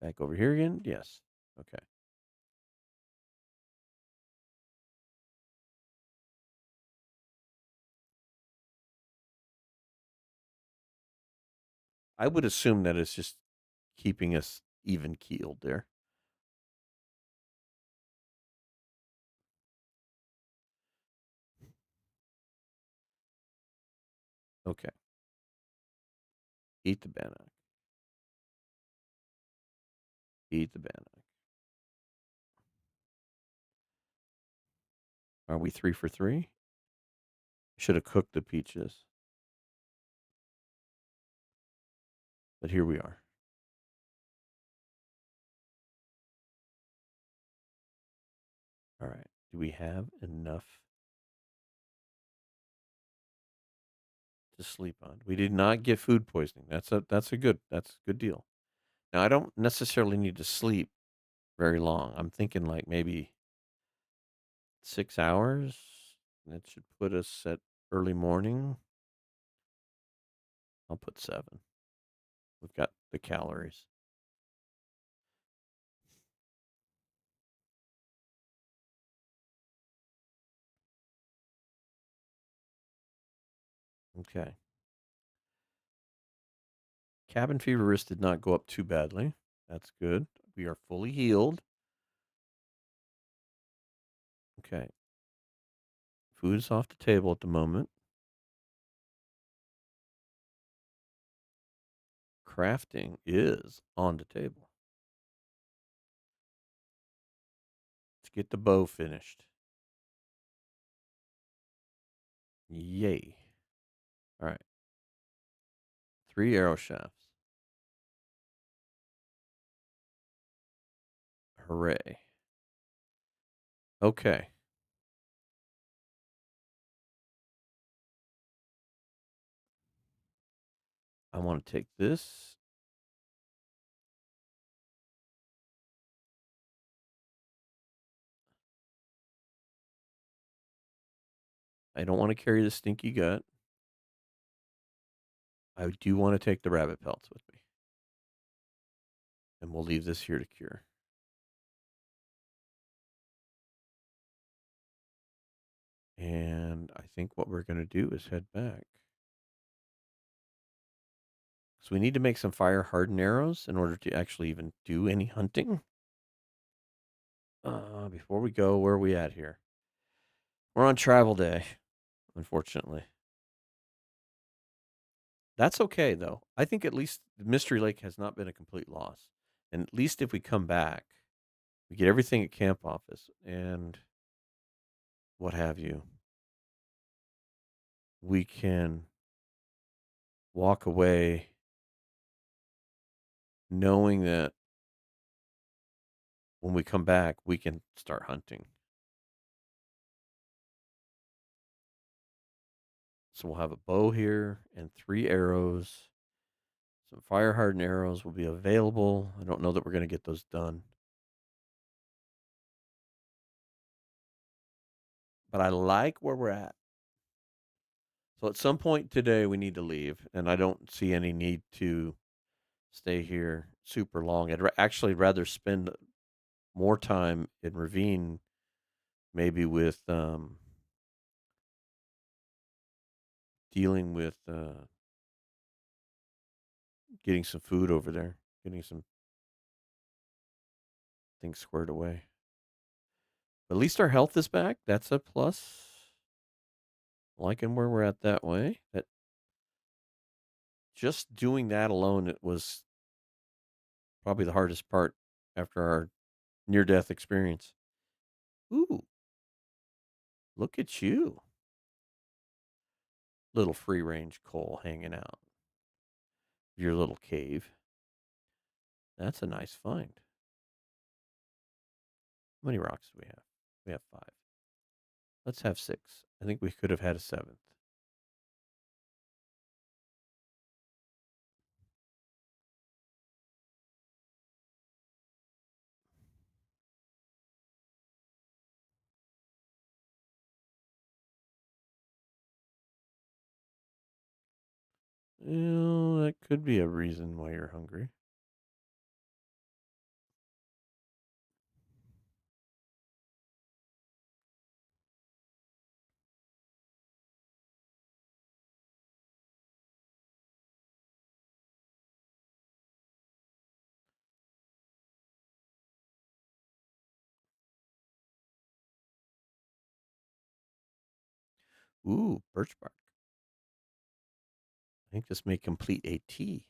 Back over here again? Yes. Okay. I would assume that it's just keeping us even keeled there. Okay. Eat the bannock. Eat the bannock. Are we 3 for 3? Should have cooked the peaches. But here we are. All right. Do we have enough to sleep on? We did not get food poisoning. That's a good deal. Now I don't necessarily need to sleep very long. I'm thinking like maybe 6 hours. That should put us at early morning. I'll put 7. We've got the calories. Okay. Cabin fever risk did not go up too badly. That's good. We are fully healed. Okay. Food is off the table at the moment. Crafting is on the table. Let's get the bow finished. Yay. All right. 3 arrow shafts. Hooray. Okay. I want to take this. I don't want to carry the stinky gut. I do want to take the rabbit pelts with me. And we'll leave this here to cure. And I think what we're going to do is head back. So we need to make some fire hardened arrows in order to actually even do any hunting. Before we go, where are we at here? We're on travel day, unfortunately. That's okay though. I think at least Mystery Lake has not been a complete loss. And at least if we come back, we get everything at camp office and what have you. We can walk away knowing that when we come back, we can start hunting. So we'll have a bow here and 3 arrows. Some fire hardened arrows will be available. I don't know that we're going to get those done. But I like where we're at. So at some point today, we need to leave. And I don't see any need to stay here super long. I'd actually rather spend more time in Ravine, maybe with dealing with getting some food over there, getting some things squared away. At least our health is back. That's a plus. Liking where we're at that way. That just doing that alone, it was probably the hardest part after our near death experience. Ooh, look at you. Little free range coal hanging out. Your little cave. That's a nice find. How many rocks do we have? We have 5. Let's have 6. I think we could have had a 7th. That could be a reason why you're hungry. Ooh, birch bark. I think this may complete a tea.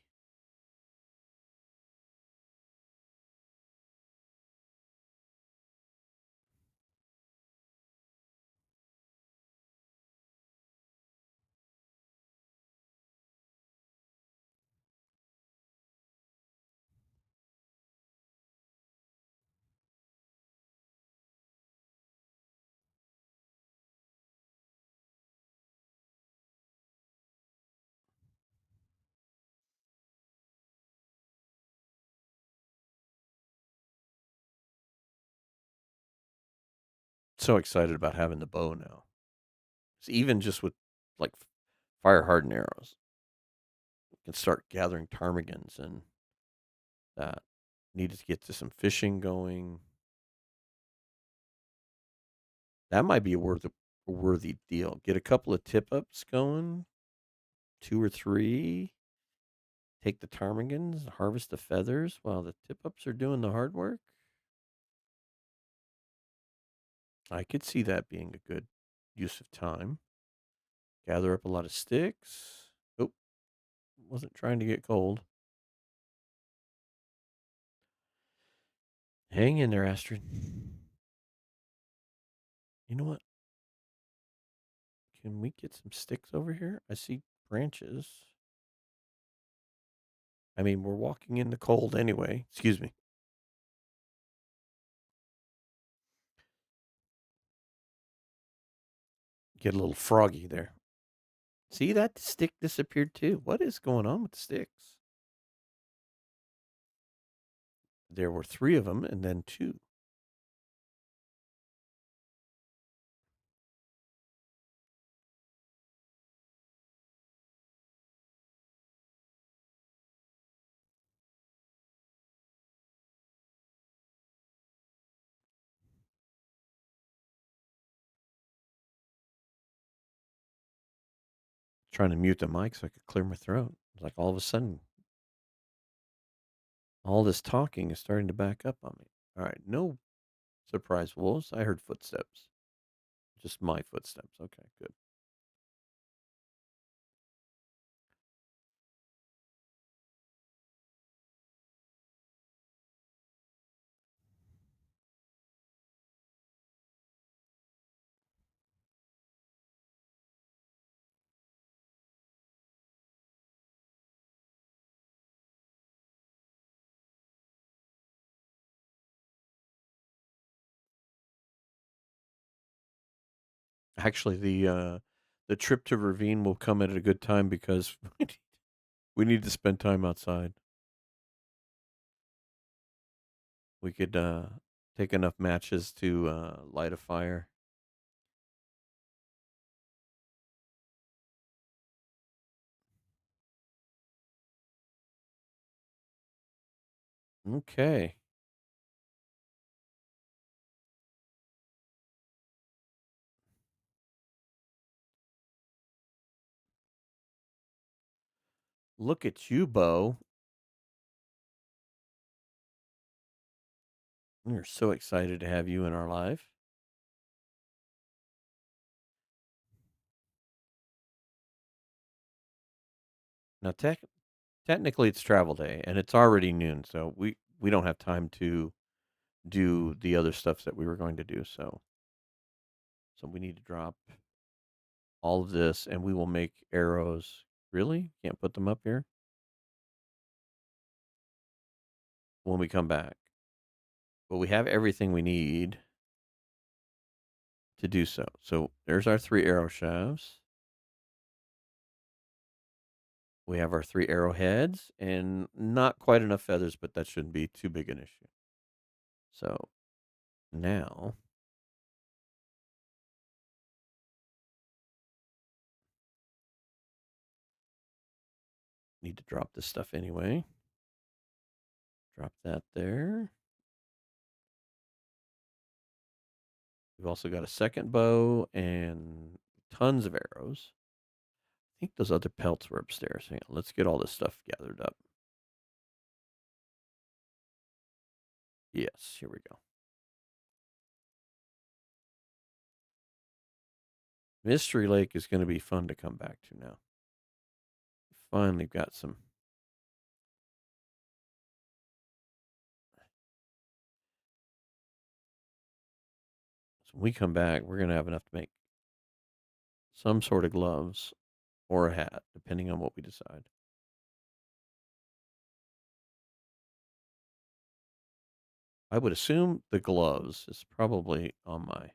So excited about having the bow now. So even just with like fire hardened arrows, we can start gathering ptarmigans and that. Needed to get to some fishing going. That might be a worthy deal. Get a couple of tip ups going, 2 or 3. Take the ptarmigans, harvest the feathers while the tip ups are doing the hard work. I could see that being a good use of time. Gather up a lot of sticks. Oh, wasn't trying to get cold. Hang in there, Astrid. You know what? Can we get some sticks over here? I see branches. I mean, we're walking in the cold anyway. Excuse me. Get a little froggy there. See, that stick disappeared too. What is going on with the sticks? There were 3 of them and then 2. Trying to mute the mic so I could clear my throat. It's like all of a sudden, all this talking is starting to back up on me. All right, no surprise wolves. I heard footsteps. Just my footsteps. Okay, good. Actually, the trip to Ravine will come at a good time because we need to spend time outside. We could take enough matches to light a fire. Okay. Look at you, Bo. We're so excited to have you in our life. Now, technically, it's travel day, and it's already noon, so we don't have time to do the other stuff that we were going to do. So we need to drop all of this, and we will make arrows. Really? Can't put them up here when we come back. But we have everything we need to do so. So there's our 3 arrow shafts. We have our 3 arrowheads, and not quite enough feathers, but that shouldn't be too big an issue. So now need to drop this stuff anyway. Drop that there. We've also got a second bow and tons of arrows. I think those other pelts were upstairs. Hang on, let's get all this stuff gathered up. Yes, here we go. Mystery Lake is going to be fun to come back to now. Finally got some. So when we come back, we're going to have enough to make some sort of gloves or a hat, depending on what we decide. I would assume the gloves is probably on my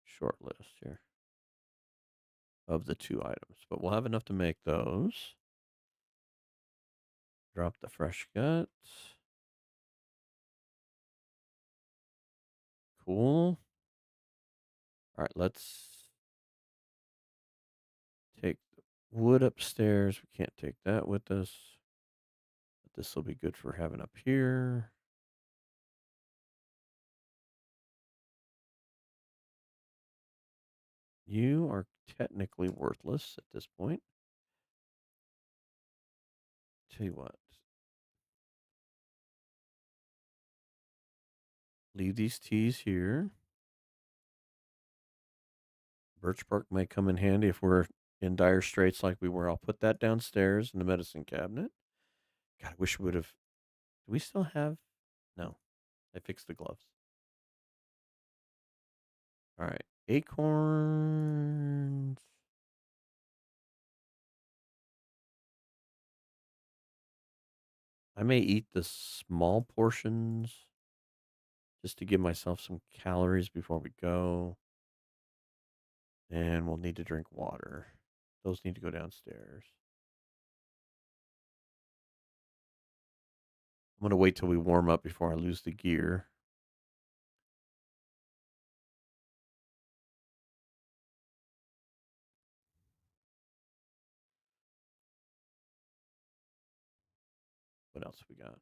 short list here of the 2 items, but we'll have enough to make those. Drop the fresh gut. Cool. All right, let's take the wood upstairs. We can't take that with us, but this will be good for having up here. You are technically worthless at this point. Tell you what, leave these teas here. Birch bark might come in handy if we're in dire straits like we were. I'll put that downstairs in the medicine cabinet. God, I wish we would have. Do we still have? No, I fixed the gloves. All right, acorns. I may eat the small portions just to give myself some calories before we go. And we'll need to drink water. Those need to go downstairs. I'm going to wait till we warm up before I lose the gear. What else we got?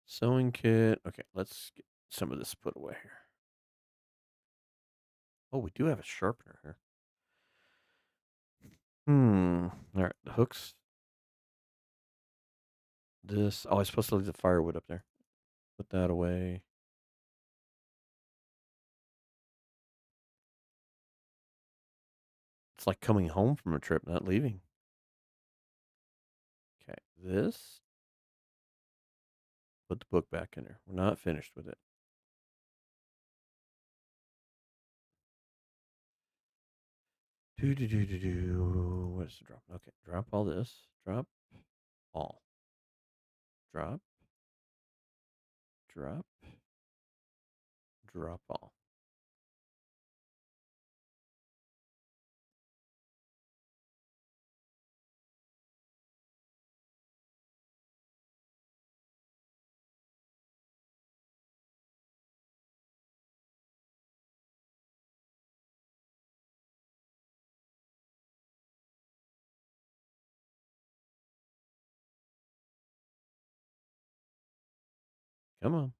Sewing kit. Okay, let's get some of this put away here. Oh, we do have a sharpener here. All right, the hooks. This. Oh, I was supposed to leave the firewood up there. Put that away. It's like coming home from a trip, not leaving. Okay, this. Put the book back in there. We're not finished with it. Do do do do do. What is the drop? Okay, drop all this. Drop all. Drop. Drop. Drop all. Come on.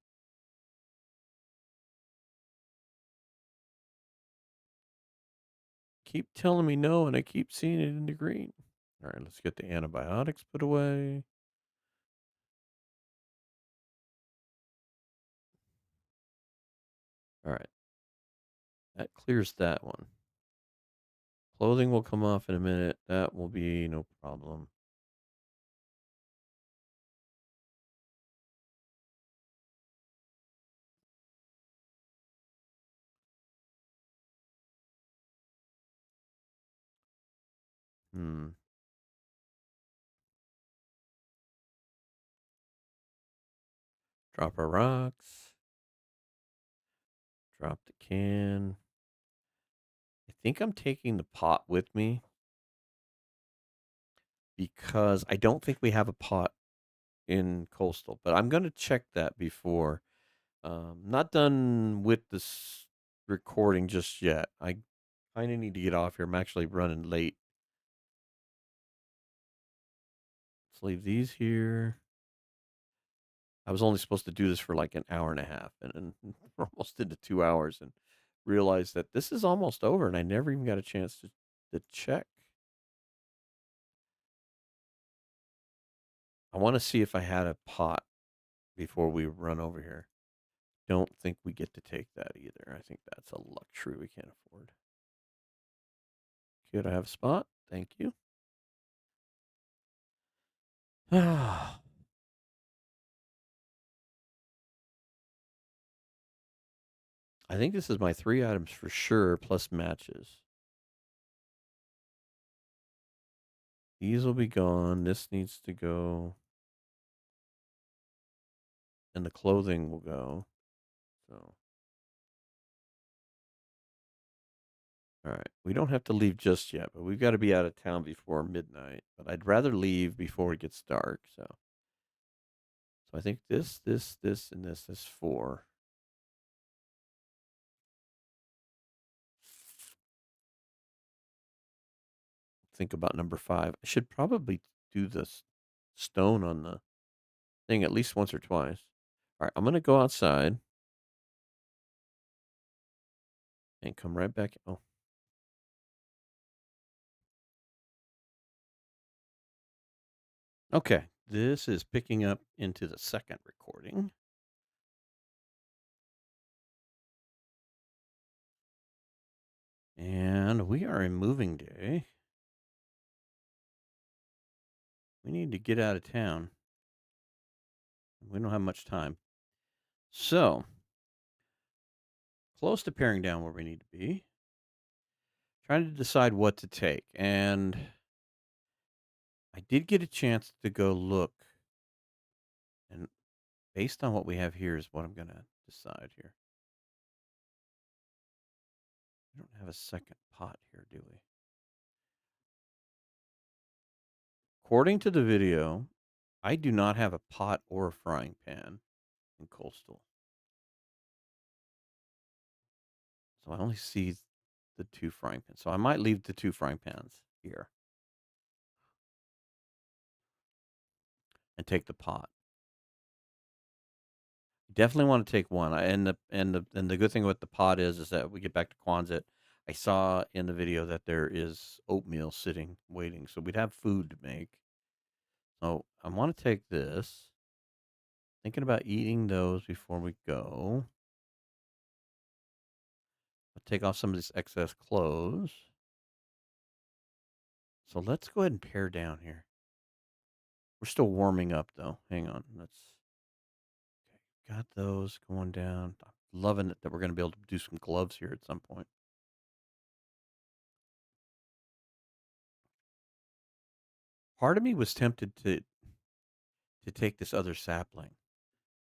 Keep telling me no, and I keep seeing it in the green. All right, let's get the antibiotics put away. All right. That clears that one. Clothing will come off in a minute. That will be no problem. Hmm. Drop our rocks. Drop the can. I think I'm taking the pot with me because I don't think we have a pot in coastal, but I'm going to check that before. Not done with this recording just yet. I kind of need to get off here. I'm actually running late. Let's leave these here. I was only supposed to do this for like an hour and a half, and we're almost into 2 hours, and realized that this is almost over, and I never even got a chance to check. I want to see if I had a pot before we run over here. Don't think we get to take that either. I think that's a luxury we can't afford. Could I have a spot? Thank you. I think this is my 3 items for sure, plus matches. These will be gone. This needs to go. And the clothing will go. So, all right. We don't have to leave just yet, but we've got to be out of town before midnight. But I'd rather leave before it gets dark. So I think this, and this is 4. Think about number 5. I should probably do this stone on the thing at least once or twice. All right, I'm going to go outside and come right back. Oh, okay. This is picking up into the second recording. And we are in moving day. We need to get out of town. We don't have much time. So, close to paring down where we need to be. Trying to decide what to take. And I did get a chance to go look. And based on what we have here is what I'm going to decide here. We don't have a second pot here, do we? According to the video, I do not have a pot or a frying pan in coastal. So I only see the 2 frying pans. So I might leave the 2 frying pans here and take the pot. Definitely want to take one. And the good thing with the pot is that we get back to Quonset. I saw in the video that there is oatmeal sitting waiting, so we'd have food to make. So I want to take this. Thinking about eating those before we go. I'll take off some of these excess clothes. So let's go ahead and pare down here. We're still warming up though. Hang on. Let's got those going down. I'm loving it that we're going to be able to do some gloves here at some point. Part of me was tempted to take this other sapling,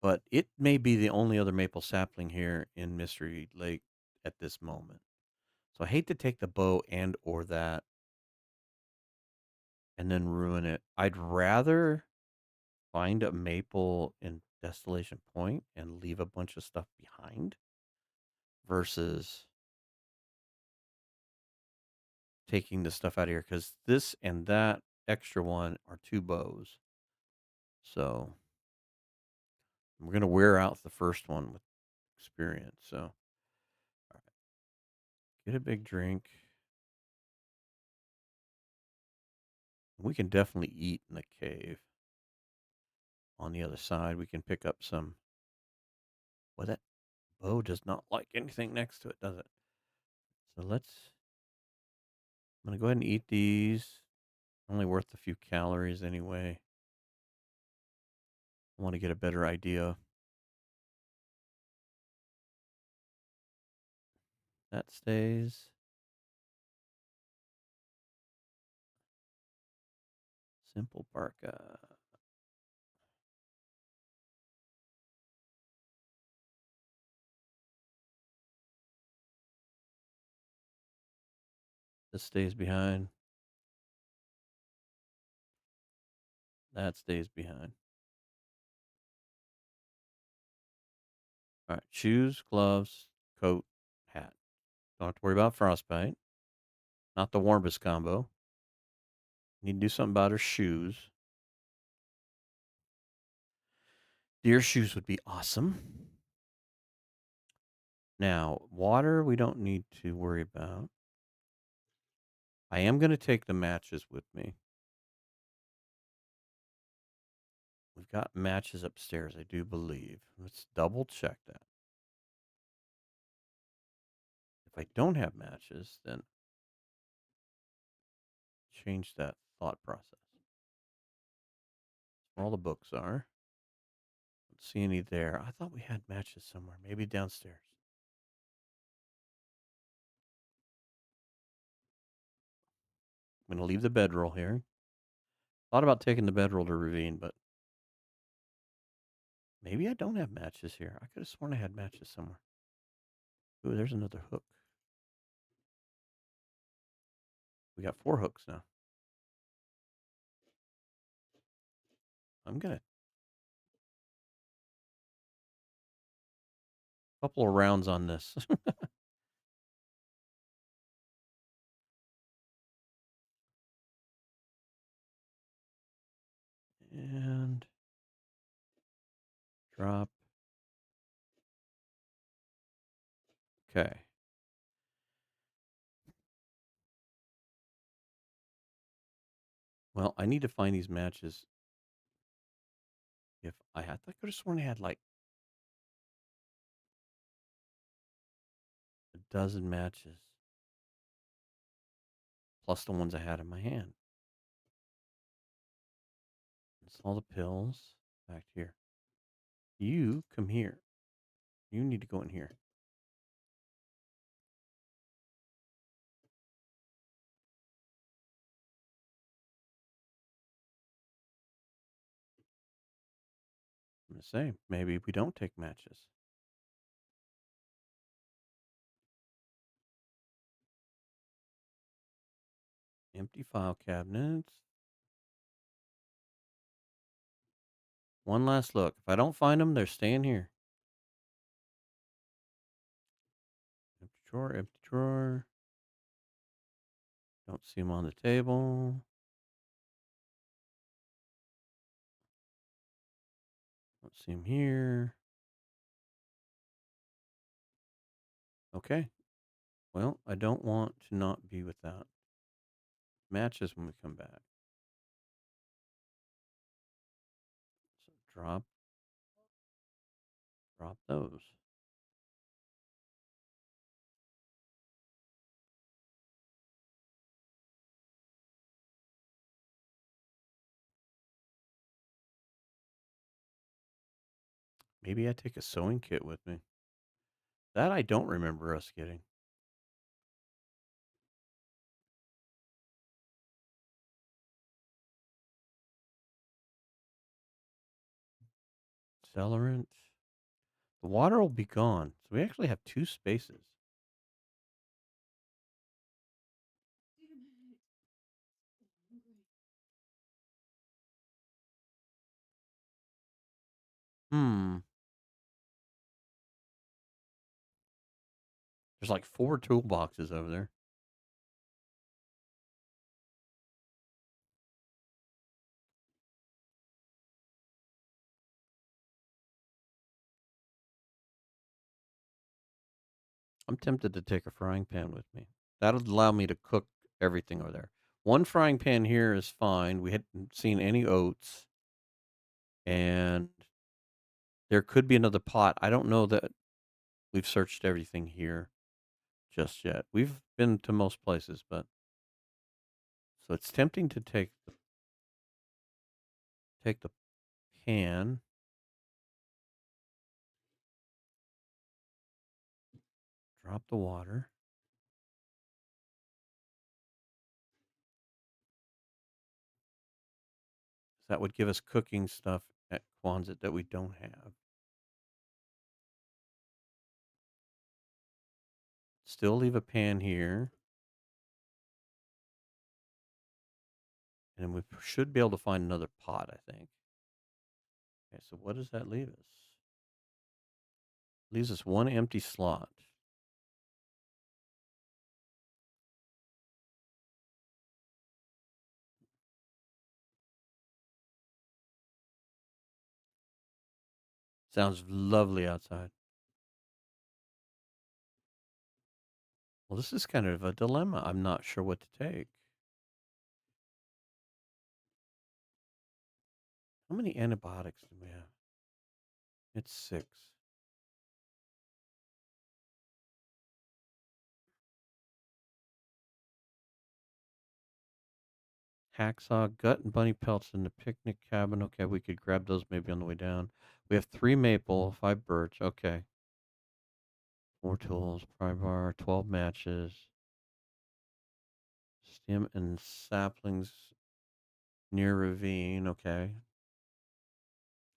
but it may be the only other maple sapling here in Mystery Lake at this moment. So I hate to take the bow and or that and then ruin it. I'd rather find a maple in Desolation Point and leave a bunch of stuff behind versus taking the stuff out of here because this and that extra one are two bows. So we're going to wear out the first one with experience. So, all right, get a big drink. We can definitely eat in the cave. On the other side, we can pick up some. Well, that bow does not like anything next to it, does it? So let's. I'm going to go ahead and eat these. Only worth a few calories anyway. I want to get a better idea. That stays. Simple Barca. This stays behind. That stays behind. All right. Shoes, gloves, coat, hat. Don't have to worry about frostbite. Not the warmest combo. Need to do something about her shoes. Deer shoes would be awesome. Now, water we don't need to worry about. I am going to take the matches with me. We've got matches upstairs, I do believe. Let's double check that. If I don't have matches, then change that thought process. Where all the books are. Don't see any there. I thought we had matches somewhere, maybe downstairs. I'm going to leave the bedroll here. Thought about taking the bedroll to Ravine, but maybe I don't have matches here. I could have sworn I had matches somewhere. Ooh, there's another hook. We got 4 hooks now. I'm going to couple of rounds on this. And drop. Okay. Well, I need to find these matches. If I had, I could have sworn I had like a dozen matches, plus the ones I had in my hand. It's all the pills back here. You come here. You need to go in here. I'm gonna say maybe we don't take matches. Empty file cabinets. One last look. If I don't find them, they're staying here. Empty drawer, empty drawer. Don't see them on the table. Don't see them here. Okay. Well, I don't want to not be without matches when we come back. So drop those. Maybe I take a sewing kit with me. That I don't remember us getting. Accelerant. The water will be gone. So we actually have two spaces. Hmm. There's like 4 toolboxes over there. I'm tempted to take a frying pan with me. That'll allow me to cook everything over there. One frying pan here is fine. We hadn't seen any oats, and there could be another pot. I don't know that we've searched everything here just yet. We've been to most places, but so it's tempting to take the pan, drop the water. That would give us cooking stuff at Quonset that we don't have. Still leave a pan here. And we should be able to find another pot, I think. Okay, so what does that leave us? Leaves us one empty slot. Sounds lovely outside. Well, this is kind of a dilemma. I'm not sure what to take. How many antibiotics do we have? It's 6. Hacksaw, gut, and bunny pelts in the picnic cabin. Okay, we could grab those maybe on the way down. We have 3 maple, 5 birch. Okay. 4 tools, pry bar, 12 matches, stem and saplings near ravine. Okay.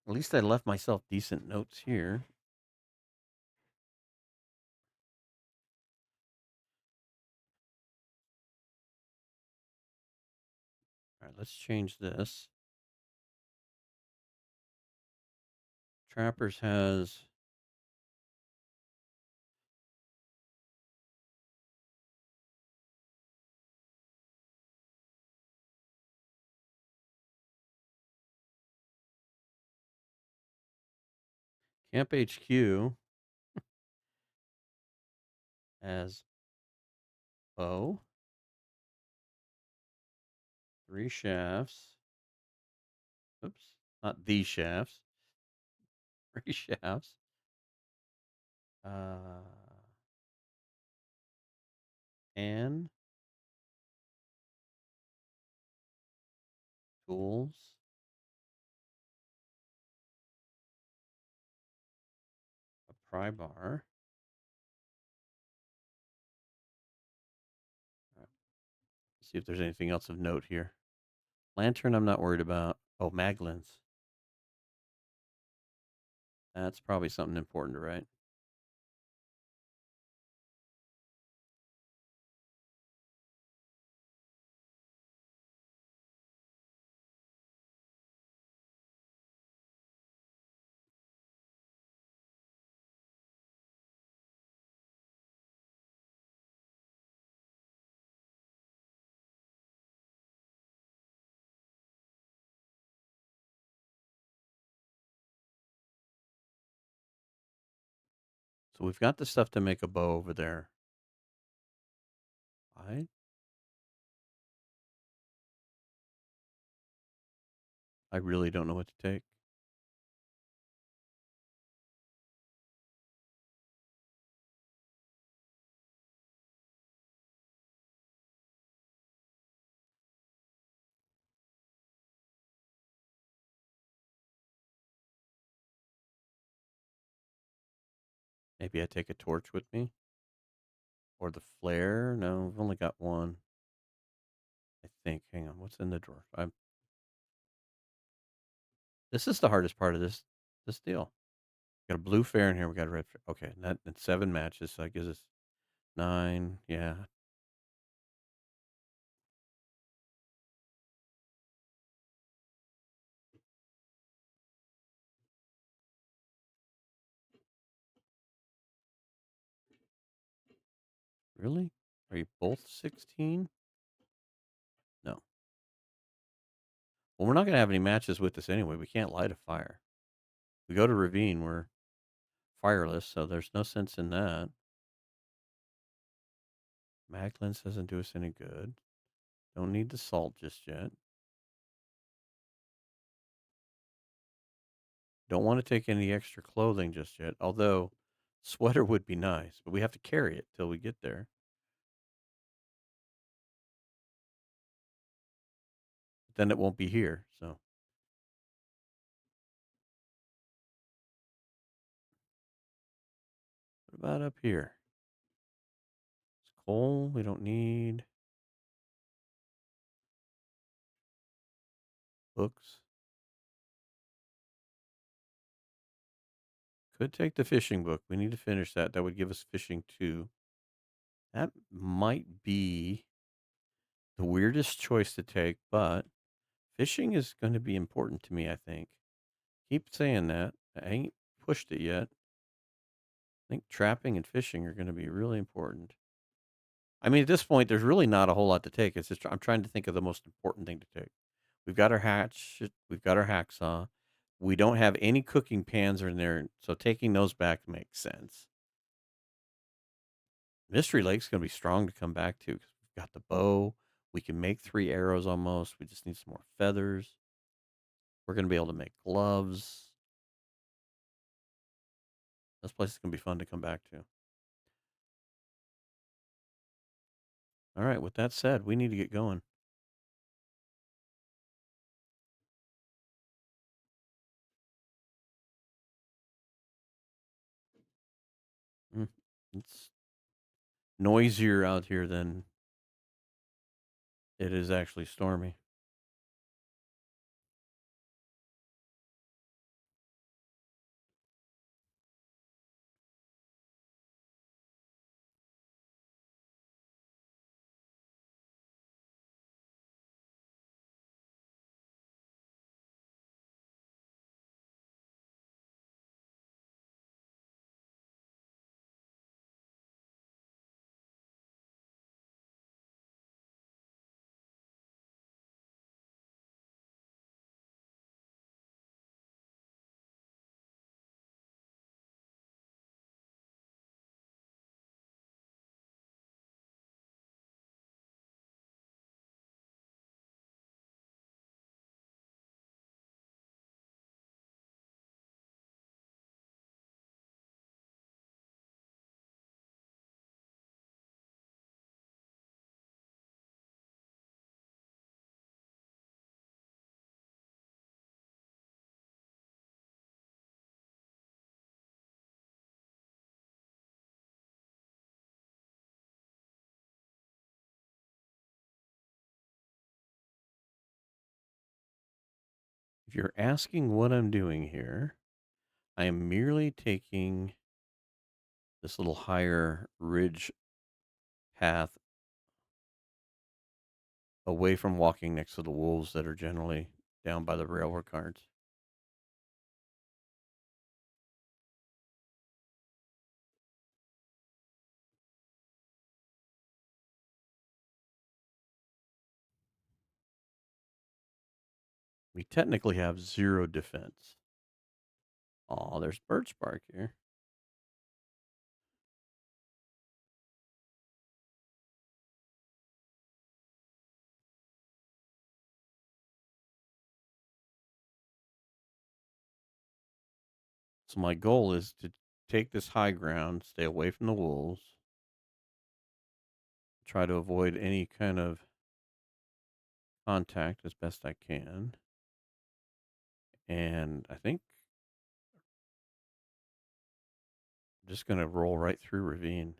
At least I left myself decent notes here. All right, let's change this. Trappers has Camp HQ as bow, 3 shafts. Oops, not these shafts. 3 shafts. Uh, and tools. A pry bar. All right, let's see if there's anything else of note here. Lantern, I'm not worried about. Oh, maglins. That's probably something important to write. So we've got the stuff to make a bow over there. I I really don't know what to take. Maybe I take a torch with me or the flare. No, we've only got one. I think. Hang on, what's in the drawer? This is the hardest part of this deal. Got a blue flare in here. We got a red flare. Okay, that's 7 matches. So that gives us 9. Yeah. Really? Are you both 16? No. Well, we're not going to have any matches with this anyway. We can't light a fire. We go to ravine. We're fireless, so there's no sense in that. Mag lens doesn't do us any good. Don't need the salt just yet. Don't want to take any extra clothing just yet, although sweater would be nice, but we have to carry it till we get there. Then it won't be here, so. What about up here? It's coal we don't need. Books. Could take the fishing book. We need to finish that. That would give us fishing 2. That might be the weirdest choice to take, but fishing is going to be important to me, I think. Keep saying that. I ain't pushed it yet. I think trapping and fishing are going to be really important. I mean, at this point, there's really not a whole lot to take. It's just I'm trying to think of the most important thing to take. We've got our hatchet. We've got our hacksaw. We don't have any cooking pans in there, so taking those back makes sense. Mystery Lake's going to be strong to come back to because we've got the bow. We can make 3 arrows almost. We just need some more feathers. We're going to be able to make gloves. This place is going to be fun to come back to. All right, with that said, we need to get going. Mm, It's noisier out here than it is actually stormy. If you're asking what I'm doing here, I am merely taking this little higher ridge path away from walking next to the wolves that are generally down by the railroad cars. We technically have 0 defense. Oh, there's birch bark here. So my goal is to take this high ground, stay away from the wolves, try to avoid any kind of contact as best I can. And I think I'm just gonna roll right through ravine.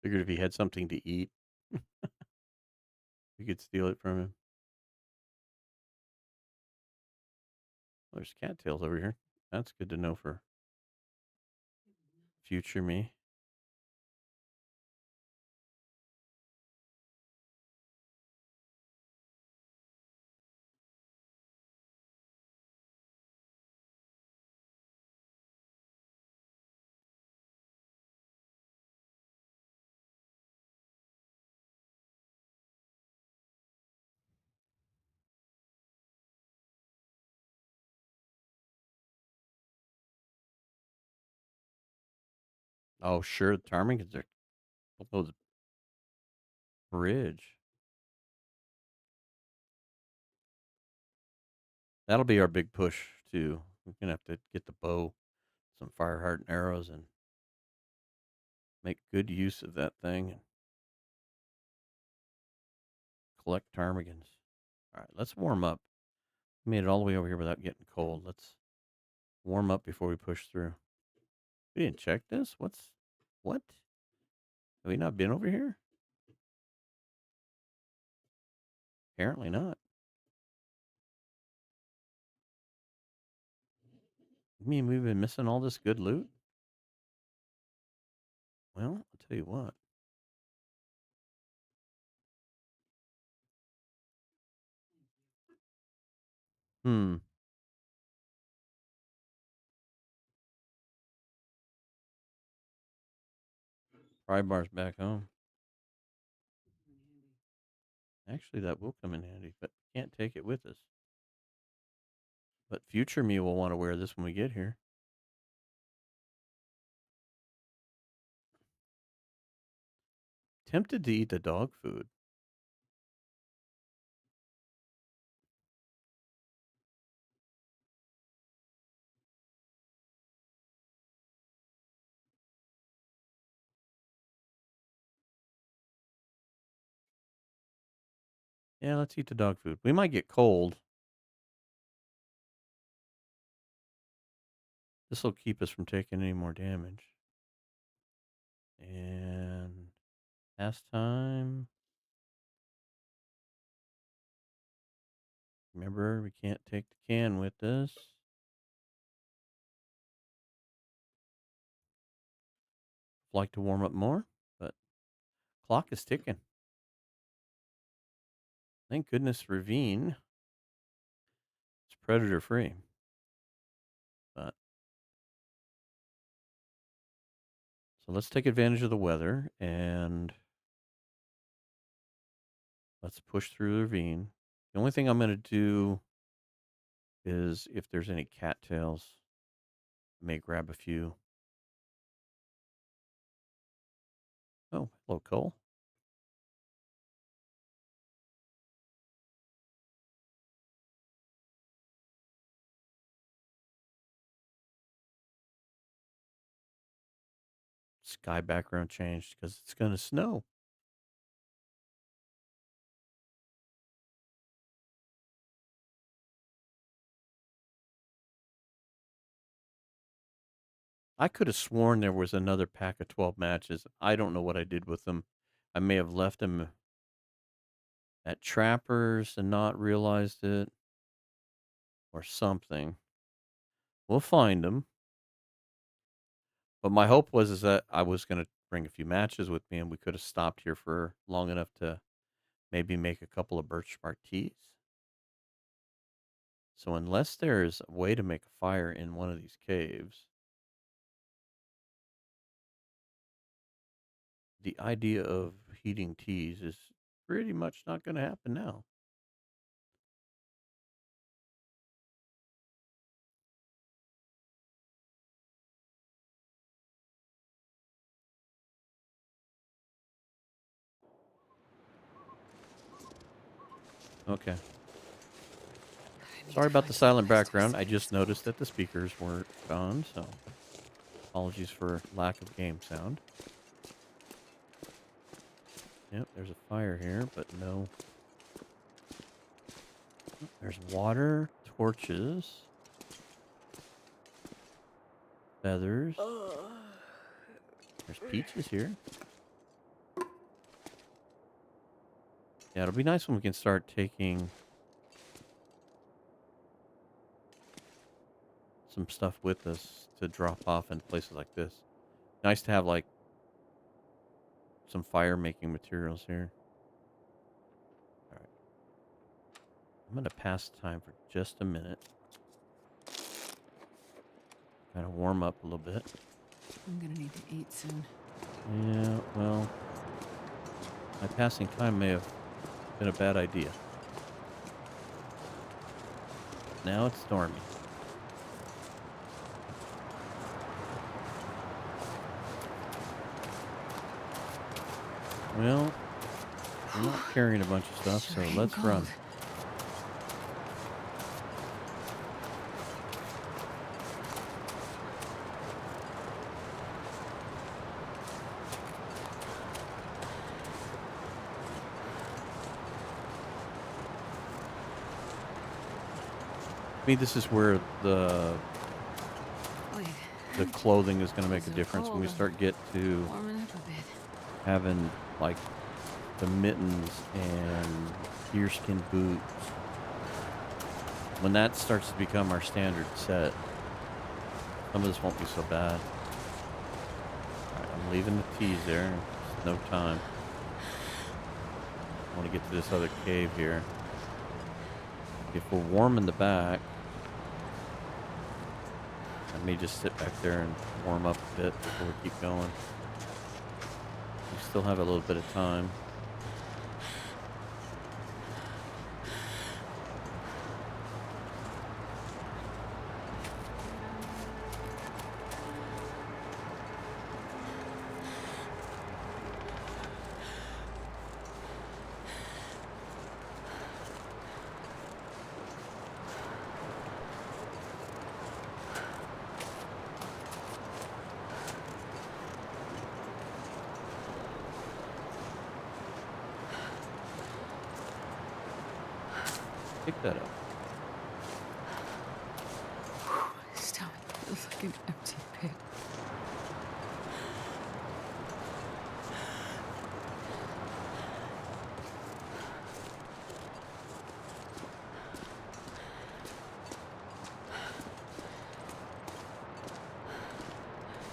Figured if he had something to eat, we could steal it from him. Oh, there's cattails over here. That's good to know for future me. Oh, sure, the ptarmigans are below the bridge. That'll be our big push too. We're gonna have to get the bow, some fire hardened arrows, and make good use of that thing and collect ptarmigans. All right, let's warm up. We made it all the way over here without getting cold. Let's warm up before we push through. We didn't check this. What? Have we not been over here? Apparently not. You mean we've been missing all this good loot? Well, I'll tell you what. Hmm. Pry bar's back home. Actually, that will come in handy, but can't take it with us. But future me will want to wear this when we get here. Tempted to eat the dog food. Yeah, let's eat the dog food. We might get cold. This will keep us from taking any more damage. And last time. Remember, we can't take the can with us. Like to warm up more, but clock is ticking. Thank goodness Ravine is predator free. But so let's take advantage of the weather and let's push through the ravine. The only thing I'm going to do is if there's any cattails, I may grab a few. Oh, hello, Cole. Sky background changed because it's going to snow. I could have sworn there was another pack of 12 matches. I don't know what I did with them. I may have left them at Trappers and not realized it or something. We'll find them. But my hope was is that I was going to bring a few matches with me and we could have stopped here for long enough to maybe make a couple of birch bark teas. So unless there's a way to make a fire in one of these caves, the idea of heating teas is pretty much not going to happen now. Okay. I need Sorry to about the find some silent place to background. I escape just this noticed place. that the speakers weren't on, so apologies for lack of game sound. Yep, there's a fire here, but no. There's water, torches, feathers. There's peaches here. Yeah, it'll be nice when we can start taking some stuff with us to drop off in places like this. Nice to have, like, some fire-making materials here. All right. I'm going to pass time for just a minute. Kind of warm up a little bit. I'm gonna need to eat soon. Yeah, well, my passing time may have been a bad idea. Now it's stormy. Well, we're not carrying a bunch of stuff, Sure so getting let's run. cold. I mean, this is where Wait, the clothing is going to make it's a so difference when cold. we start get to Warming up a bit. having, like, the mittens and deerskin boots. When that starts to become our standard set, some of this won't be so bad. All right, I'm leaving the teas there. There's no time. I want to get to this other cave here. If we're warm in the back, I may just sit back there and warm up a bit before we keep going. We still have a little bit of time. Pick that up. My stomach feels like an empty pit.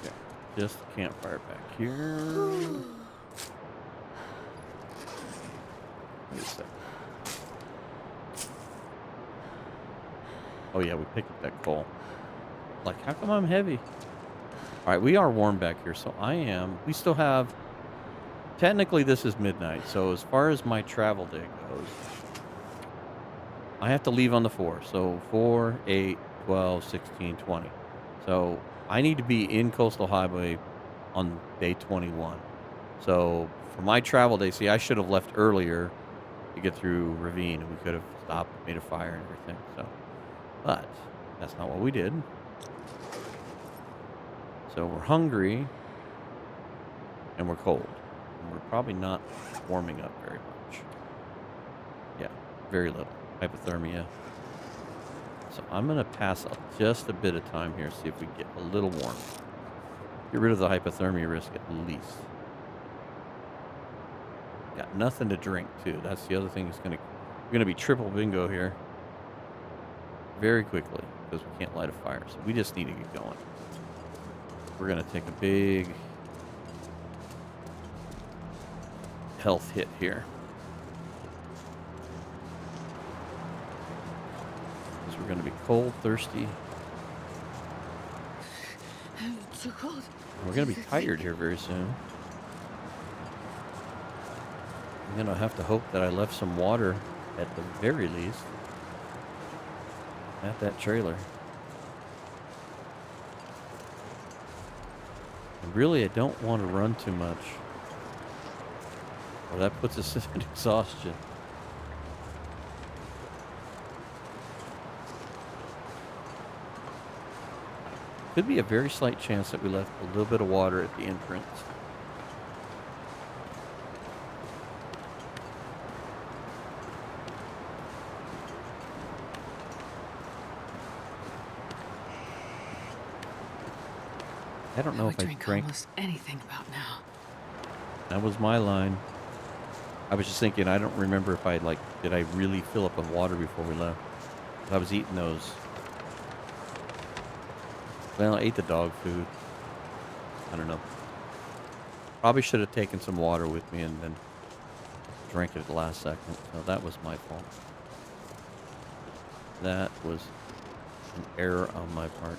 Okay. Just a campfire back here. Wait a second. Oh yeah, we picked up that coal. Like, how come I'm heavy? All right, we are warm back here, so I am. We still have. Technically, this is midnight, so as far as my travel day goes, I have to leave on the 4. So 4, 8, 12, 16, 20. So I need to be in Coastal Highway on day 21. So for my travel day, see, I should have left earlier to get through Ravine, and we could have stopped, made a fire, and everything. So, but that's not what we did. So we're hungry, and we're cold, and we're probably not warming up very much. Yeah, very little hypothermia. So I'm gonna pass up just a bit of time here, see if we get a little warm. Get rid of the hypothermia risk at least. Got nothing to drink too. That's the other thing. We're gonna be triple bingo here very quickly because we can't light a fire. So we just need to get going. We're gonna take a big health hit here. Because we're gonna be cold, thirsty. It's so cold. We're gonna be tired here very soon. I'm gonna have to hope that I left some water at the very least at that trailer. And really, I don't want to run too much, or that puts us in exhaustion. Could be a very slight chance that we left a little bit of water at the entrance. I don't I know would if I drink drank. almost anything about now. That was my line. I was just thinking, I don't remember if did I really fill up on water before we left? I was eating those. Well, I ate the dog food. I don't know. Probably should have taken some water with me and then drank it at the last second. So that was my fault. That was an error on my part.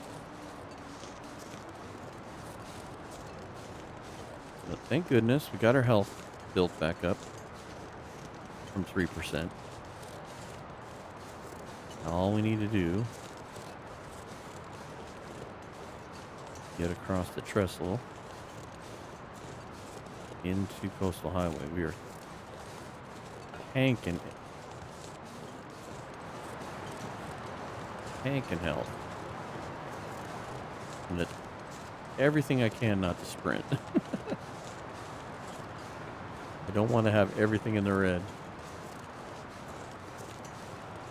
But thank goodness we got our health built back up from 3%. All we need to do, get across the trestle into Coastal Highway. We are tanking it. Tanking health. And it's everything I can not to sprint. I don't want to have everything in the red.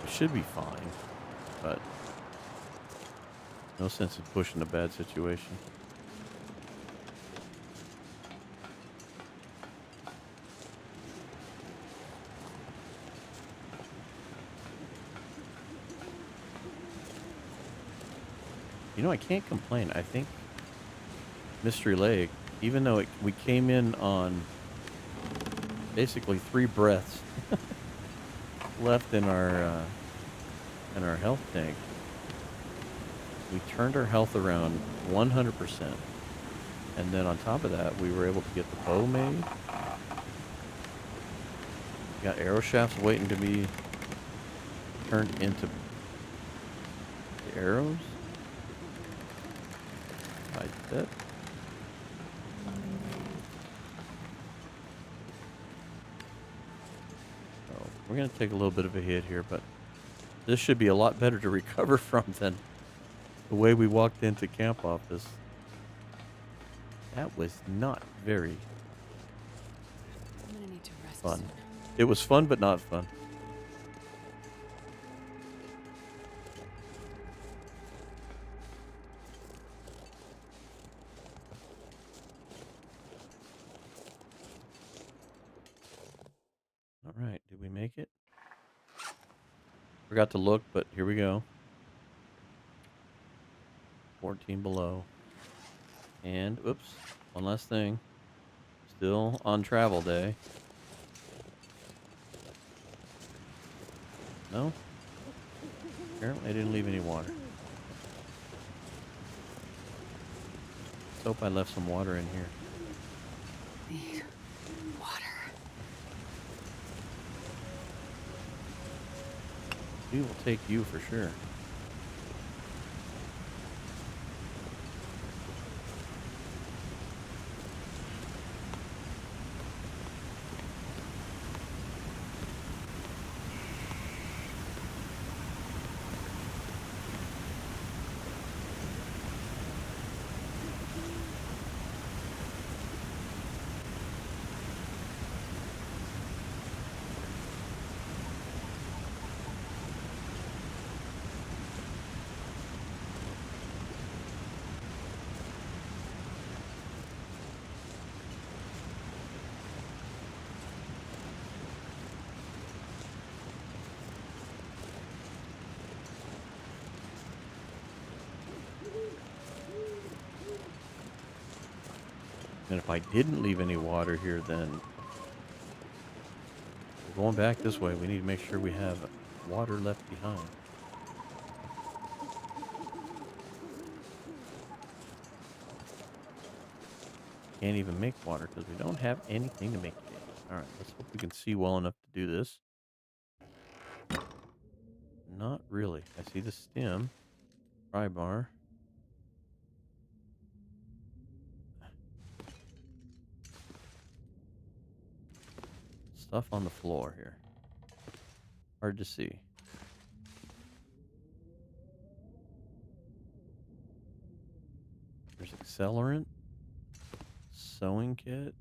It should be fine, but no sense in pushing a bad situation. You know, I can't complain. I think Mystery Lake, even though we came in on basically 3 breaths left in our health tank, we turned our health around 100%. And then on top of that, we were able to get the bow made. Got arrow shafts waiting to be turned into the arrows. Like that. So we're going to take a little bit of a hit here, but this should be a lot better to recover from than the way we walked into camp office. That was not very I'm gonna need to rest fun. soon. It was fun, but not fun. All right, did we make it? Forgot to look, but here we go. 14 below. And, oops, one last thing. Still on travel day. No? Apparently I didn't leave any water. Let's hope I left some water in here. Need water. We will take you for sure. And if I didn't leave any water here, then we're going back this way. We need to make sure we have water left behind. Can't even make water because we don't have anything to make it. Alright, let's hope we can see well enough to do this. Not really. I see the stem. Pry bar. Stuff on the floor here. Hard to see. There's accelerant. Sewing kit.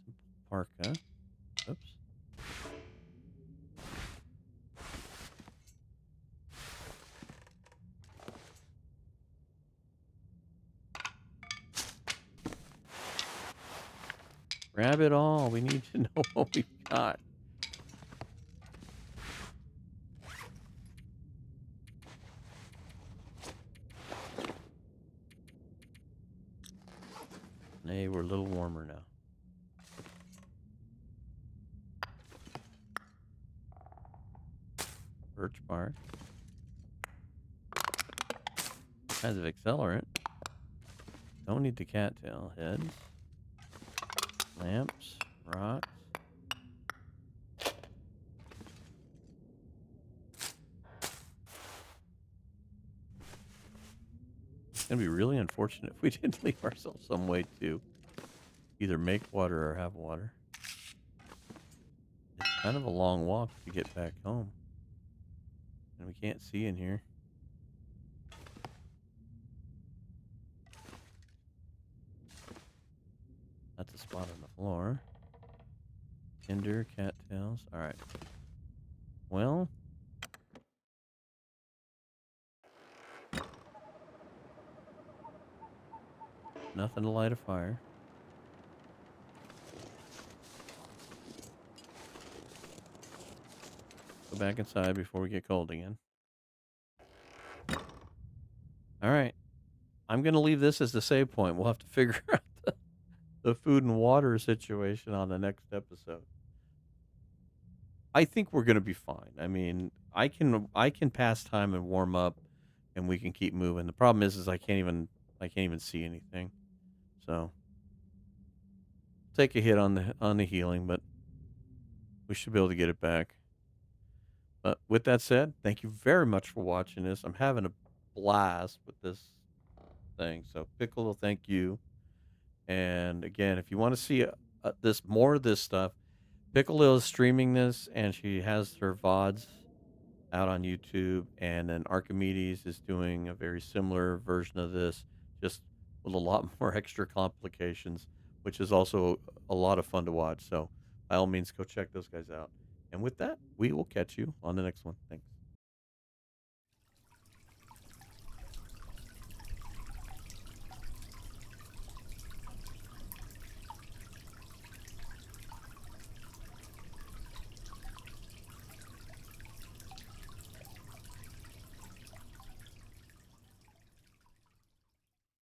Simple parka. Oops. Grab it all. We need to know what we've got. Hey, we're a little warmer now. Birch bark. Kinds of accelerant. Don't need the cattail heads. Lamps. Rocks. It's going to be really unfortunate if we didn't leave ourselves some way to either make water or have water. It's kind of a long walk to get back home. And we can't see in here. That's a spot on the floor. Tinder, cattails. Alright. Well. Nothing to light a fire. Go back inside before we get cold again. Alright. I'm going to leave this as the save point. We'll have to figure out the food and water situation on the next episode. I think we're going to be fine. I mean, I can pass time and warm up and we can keep moving. The problem is I can't even see anything. So take a hit on the healing, but we should be able to get it back. But with that said, thank you very much for watching this. I'm having a blast with this thing. So Picklelil, thank you. And again, if you want to see this more of this stuff, Picklelil is streaming this, and she has her VODs out on YouTube. And then Archimedes is doing a very similar version of this, just with a lot more extra complications, which is also a lot of fun to watch. So by all means, go check those guys out. And with that, we will catch you on the next one. Thanks.